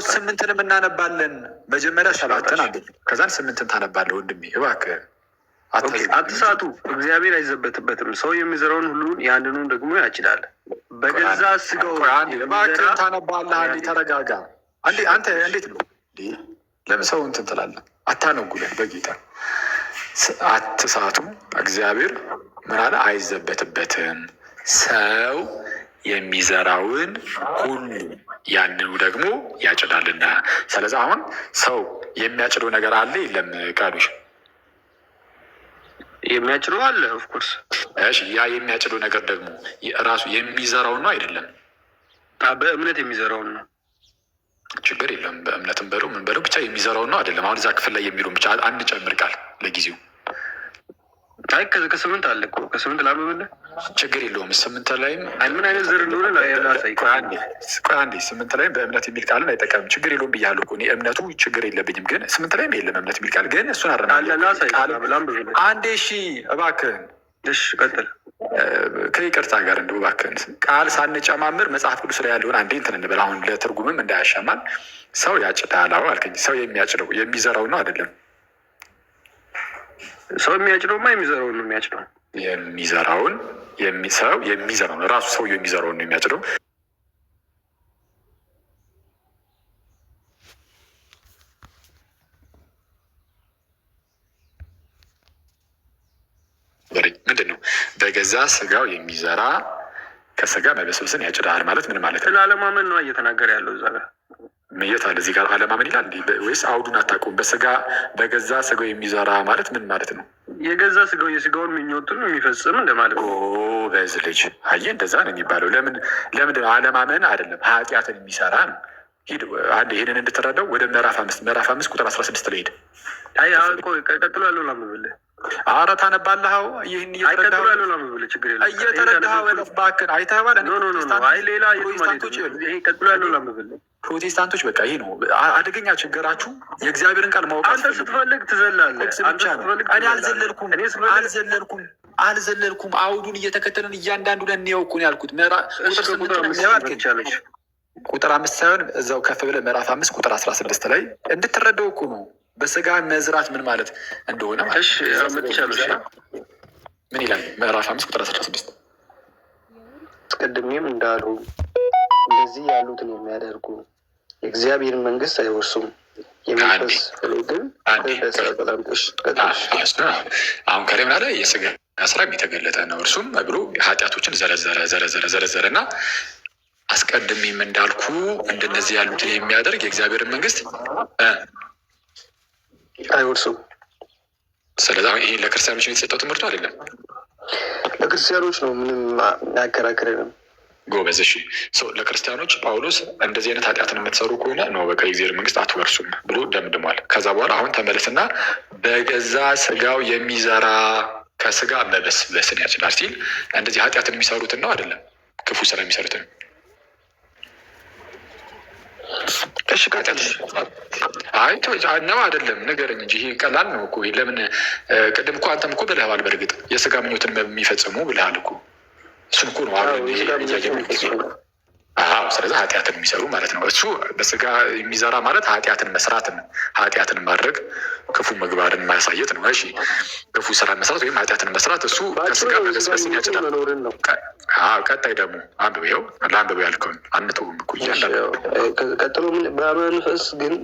8ንም እናነባለን። መጀመሪያ 7ን አንብብ፣ ከዛን 8ን ታነባለህ። ወንድሜ እባክህ አትሳቱ። እግዚአብሔር አይዘበትበትም። ሰው የሚዘራውን ሁሉ ያንኑን ደግሞ ያጭዳል። በገዛ ስጋው እባክህ ታነባለህ። አንዴ ተረጋጋ። አንተ እንዴት ነው? ለምን ሰው እንትን ትላለህ? አታነጉለን በጌታ አትሳቱ። እግዚአብሔር ምን አለ? አይዘበትበትም። ሰው የሚዘራውን ሁሉ ያንኑ ደግሞ ያጭዳልና። ስለዚህ አሁን ሰው የሚያጭደው ነገር አለ የለም? ቃሉሽ የሚያጭደው አለ ኦፍኮርስ። እሺ ያ የሚያጭደው ነገር ደግሞ ራሱ የሚዘራውን ነው አይደለም? በእምነት የሚዘራውን ነው። ችግር የለም። በእምነትም በለው ምን በለው ብቻ የሚዘራውን ነው አይደለም? አሁን እዛ ክፍል ላይ የሚሉን ብቻ አንጨምር ቃል ለጊዜው። አይ ከ8 አለ እኮ ከ8 ላምብልህ ችግር የለውም። 8 ላይም ምን አይነት ዘር እንደሆነ ላሳይ። ቆይ አንዴ 8 ላይም በእምነት የሚል ቃልን አይጠቀምም። ችግር የለውም ብያለሁ እኮ እኔ እምነቱ ችግር የለብኝም። ግን 8 ላይም የለም እምነት የሚል ቃል ግን እሱን አንዴ። እሺ እባክህን እሺ ቀጥል። ከይቅርታ ጋር እንደው እባክህን ቃል ሳንጨማምር መጽሐፍ ቅዱስ ላይ ያለውን አንዴ እንትን እንበል። አሁን ለትርጉምም እንዳያሻማል። ሰው ያጭዳል አልከኝ። ሰው የሚያጭደው የሚዘራው ነው አይደለም? ሰው የሚያጭደውማ የሚዘራውን ነው የሚያጭደው። የሚዘራውን ሰው የሚዘራውን ራሱ ሰውዬው የሚዘራውን ነው የሚያጭደው። ምንድን ነው? በገዛ ስጋው የሚዘራ ከስጋ መበስበስን ያጭዳል ማለት ምን ማለት ነው? ለአለማመን ነው እየተናገረ ያለው እዛ ጋር። የት አለ እዚህ ጋር አለማመን ይላል ወይስ አውዱን አታውቁም? በገዛ ስጋው የሚዘራ ማለት ምን ማለት ነው? የገዛ ስጋው የስጋውን ምኞቱን የሚፈጽም እንደማለት ነው። በዚህ ልጅ አየህ፣ እንደዛ ነው የሚባለው። ለምንድን ነው? አለማመን አይደለም ኃጢአትን የሚሰራ ነው። ሂድ አንድ ይህንን እንድትረዳው ወደ ምዕራፍ 5 ቁጥር 16 ላይ ሄድ። አይ ቀጥሎ ያለው ላምብልህ። ኧረ ታነባለህ። ይህን ቀጥሎ ያለው ላምብልህ። ችግር የለም እየተረዳኸው እባክህን። አይተኸዋል። አይ ሌላ ይሄ ቀጥሎ ያለው ላምብልህ። ፕሮቴስታንቶች በቃ ይሄ ነው አደገኛ ችግራችሁ። የእግዚአብሔርን ቃል ማወቅ አንተ ስትፈልግ ትዘላለህ። እኔ አልዘለልኩም። አውዱን እየተከተልን እያንዳንዱ ለእኔው እኮ ነው ያልኩት። ቁጥር 5 ሳይሆን እዛው ከፍ ብለህ ምዕራፍ 5 ቁጥር 16 ላይ እንድትረዳው እኮ ነው በስጋ መዝራት ምን ማለት እንደሆነ። ምን ይላል ምዕራፍ 5 ቁጥር 16? አስቀድሜም እንዳሉ እንደዚህ ያሉትን የሚያደርጉ የእግዚአብሔርን መንግስት አይወርሱም። የሚፈስ ግን አሁን ከላይ ምን አለ? የስጋ ስራ የተገለጠ ነው፣ እርሱም ብሎ ኃጢአቶችን ዘረዘረ እና አስቀድሜም እንዳልኩ እንደነዚህ ያሉትን የሚያደርግ የእግዚአብሔርን መንግስት አይወርሱም። ስለዚህ ይሄ ለክርስቲያኖች የተሰጠው ትምህርቱ አይደለም፣ ለክርስቲያኖች ነው። ምንም አያከራክረንም። ጎበዝ። እሺ ለክርስቲያኖች ጳውሎስ እንደዚህ አይነት ኃጢአትን የምትሰሩ ከሆነ ነው በቃ የእግዚአብሔር መንግስት አትወርሱም ብሎ ደምድሟል። ከዛ በኋላ አሁን ተመለስና በገዛ ስጋው የሚዘራ ከስጋ መበስበስን ያጭዳል ሲል እንደዚህ ኃጢአትን የሚሰሩትን ነው አይደለም? ክፉ ስራ የሚሰሩትን። እሺ ቀጥል። አይ ነው አይደለም? ንገረኝ እንጂ ይሄ ቀላል ነው እኮ። ለምን ቅድም እኮ አንተም እኮ ብለኸዋል። በእርግጥ የስጋ ምኞትን የሚፈጽሙ ብለሃል እኮ። እሱን እኮ ነው አዎ። ስለዚህ ኃጢአትን የሚሰሩ ማለት ነው። እሱ በስጋ የሚዘራ ማለት ኃጢአትን መስራትን፣ ኃጢአትን ማድረግ፣ ክፉ ምግባርን ማሳየት ነው። እሺ ክፉ ስራን መስራት ወይም ኃጢአትን መስራት እሱ ከስጋ መበስበስን ያጭዳል። ቀጣይ ደግሞ አንብቤው ለአንብቤው ያልከውን አንተውም እኮ ቀጥሎ በመንፈስ ግን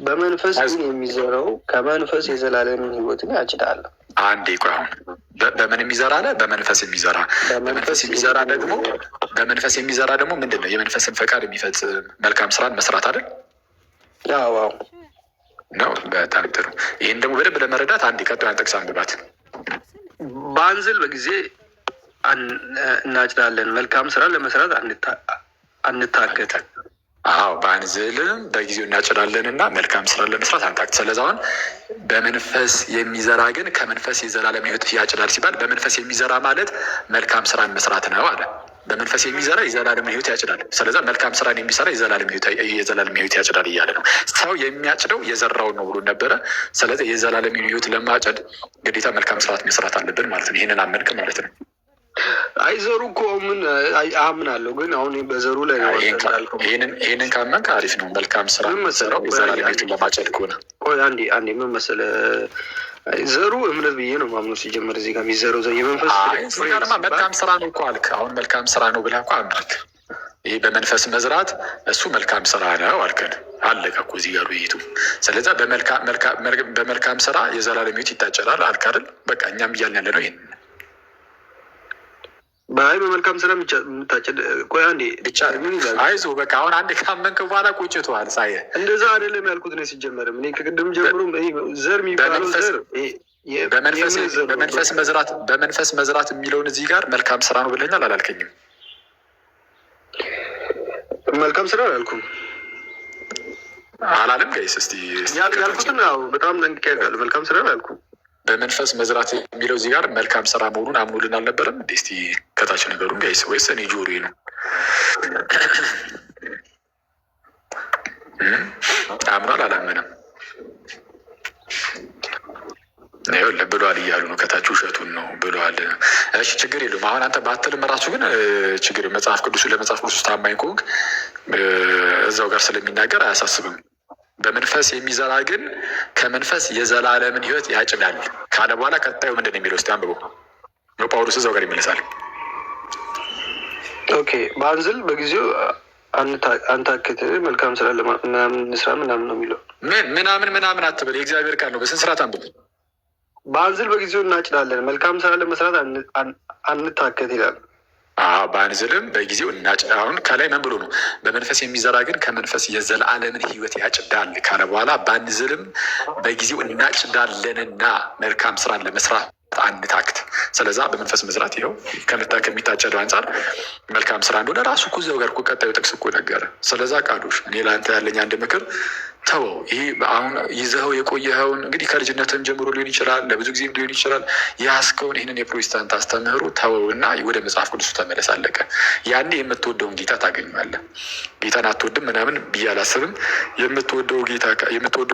በመንፈስ ግን የሚዘራው ከመንፈስ የዘላለምን ሕይወትን ያጭዳል። አንዴ ቆይ፣ አሁን በምን የሚዘራ አለ? በመንፈስ የሚዘራ። በመንፈስ የሚዘራ ደግሞ ምንድን ነው? የመንፈስን ፈቃድ የሚፈጽም መልካም ስራን መስራት አይደል? ነው። በጣም ጥሩ። ይህን ደግሞ በደንብ ለመረዳት አንዴ ቀጣዩን ጥቅስ አንብባት። በአንዝል በጊዜ እናጭዳለን፣ መልካም ስራ ለመስራት አንታገት። አዎ ባንዝልም በጊዜው እናጭዳለን እና መልካም ስራ ለመስራት አንታክት። ስለዚህ አሁን በመንፈስ የሚዘራ ግን ከመንፈስ የዘላለም ሕይወት ያጭዳል ሲባል በመንፈስ የሚዘራ ማለት መልካም ስራን መስራት ነው አለ። በመንፈስ የሚዘራ የዘላለም ሕይወት ያጭዳል። ስለዚህ መልካም ስራን የሚሰራ የዘላለም ሕይወት ያጭዳል እያለ ነው። ሰው የሚያጭደው የዘራውን ነው ብሎ ነበረ። ስለዚህ የዘላለም ሕይወት ለማጨድ ግዴታ መልካም ስርዓት መስራት አለብን ማለት ነው። ይህንን አመንክ ማለት ነው። አይዘሩ እኮ ምን አምናለሁ፣ ግን አሁን በዘሩ ላይ ይህንን ካመንክ አሪፍ ነው። መልካም ስራ ሰራው የዘላለም ሕይወትን ለማጨድ ከሆነ አንዴ ምን መሰለህ ዘሩ እምነት ብዬ ነው ማምኑ። ሲጀመር እዚህ ጋር የሚዘረው የመንፈስ መልካም ስራ ነው እኮ አልክ። አሁን መልካም ስራ ነው ብለህ እኮ አምልክ። ይህ በመንፈስ መዝራት እሱ መልካም ስራ ነው አልከን። አለቀ እኮ እዚህ ጋር ውይይቱ። ስለዚህ በመልካም ስራ የዘላለም ሕይወት ይታጨዳል አልክ አይደል? በቃ እኛም እያልን ያለ ነው ይሄን። በአይ በመልካም ስራ የምታጨድ ቆይ አንዴ ብቻ ምን ይላል? አይዞህ በቃ አሁን አንዴ ካመንክ በኋላ ቁጭቷል። ሳየ እንደዛ አይደለም ያልኩት ነው። ሲጀመርም እኔ ከቅድም ጀምሮ ዘር የሚባለው ዘር በመንፈስ መዝራት የሚለውን እዚህ ጋር መልካም ስራ ነው ብለኛል አላልከኝም? መልካም ስራ አላልኩም አላለም ጋይስ? እስቲ ያልኩትን በጣም ጠንቅቄ ያውቃለሁ። መልካም ስራ አላልኩም። በመንፈስ መዝራት የሚለው እዚህ ጋር መልካም ስራ መሆኑን አምኖልን አልነበረም እንዴ? እስቲ ከታች ነገሩን ጋይስ፣ ወይስ እኔ ጆሮዬ ነው? አምኗል አላመነም? ይኸውልህ ብሏል እያሉ ነው ከታች። ውሸቱን ነው ብሏል። እሺ ችግር የለውም። አሁን አንተ ባትልም ራሱ ግን ችግር መጽሐፍ ቅዱስ ለመጽሐፍ ቅዱስ ታማኝ ከሆንክ እዛው ጋር ስለሚናገር አያሳስብም። በመንፈስ የሚዘራ ግን ከመንፈስ የዘላለምን ሕይወት ያጭዳል ካለ በኋላ ቀጣዩ ምንድን ነው የሚለው? እስቲ አንብቦ ነው ጳውሎስ እዛው ጋር ይመለሳል። ኦኬ በአንዝል በጊዜው አንታክት መልካም ስራ ምናምን ስራ ምናምን ነው የሚለው። ምናምን አትበል፣ የእግዚአብሔር ቃል ነው። በስንት ስርዓት አንብብ። በአንዝል በጊዜው እናጭዳለን መልካም ስራ ለመስራት አንታከት ይላል። በአንዝልም በጊዜው አሁን ከላይ ምን ብሎ ነው? በመንፈስ የሚዘራ ግን ከመንፈስ የዘላለምን ሕይወት ያጭዳል ካለ በኋላ በአንዝልም በጊዜው እናጭዳለንና መልካም ስራን ለመስራት አንታክት። ስለዛ በመንፈስ መዝራት ይኸው ከሚታጨደው አንጻር መልካም ስራ እንደሆነ ራሱ እኮ እዚያው ጋር እኮ ቀጣዩ ጥቅስ እኮ ነገረ። ስለዛ ቃዶሽ እኔ ለአንተ ያለኝ አንድ ምክር ተወው። ይሄ አሁን ይዘኸው የቆየኸውን እንግዲህ ከልጅነትም ጀምሮ ሊሆን ይችላል፣ ለብዙ ጊዜም ሊሆን ይችላል። ያስከውን ይህንን የፕሮቴስታንት አስተምህሮ ተወው እና ወደ መጽሐፍ ቅዱሱ ተመለስ። አለቀ። ያኔ የምትወደውን ጌታ ታገኘዋለህ። ጌታን አትወድም ምናምን ብዬ አላስብም። የምትወደው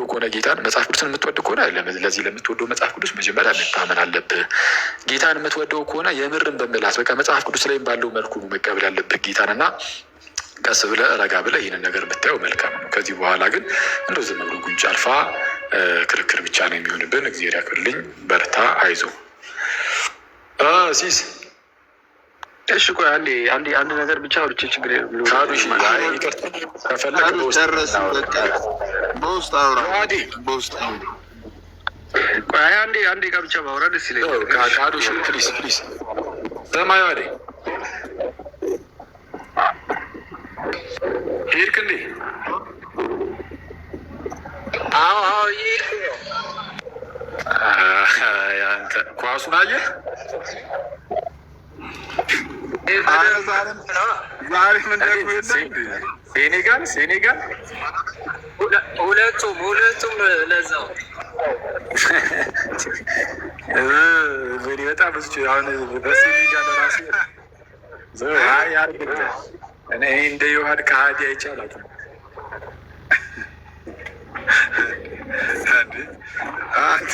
ከሆነ ጌታን መጽሐፍ ቅዱስን የምትወድ ከሆነ ለዚህ ለምትወደው መጽሐፍ ቅዱስ መጀመሪያ መታመን አለብህ። ጌታን የምትወደው ከሆነ የምርን በመላት በቃ መጽሐፍ ቅዱስ ላይም ባለው መልኩ መቀበል ያለብህ ጌታን እና ቀስ ብለህ ረጋ ብለህ ይህንን ነገር ብታየው መልካም ነው። ከዚህ በኋላ ግን እንደው ዝም ብሎ ጉንጭ አልፋ ክርክር ብቻ ነው የሚሆንብን። እግዚአብሔር ያክብርልኝ። በርታ፣ አይዞ ሲስ። እሺ ቆይ አንድ ነገር ብቻ አውርቼ ችግር ካዱሽ ከፈለግ በውስጥ አውራ ቆይ አንዴ ቃ ብቻ ባውራ ደስ ይለኛል። ካዱሽ ፕሊስ ሰማያዊ አይደል ሄድክ እንዴ? አዎ አንተ ኳሱን አየህ? ዛሬ ምን ደግሞ ሴኔጋል ሁለቱም ለዛው በጣም ብዙ አሁን በሴኔጋል ራሱ እኔ እንደ ዮሐን ከሃዲ አይቻላል አንተ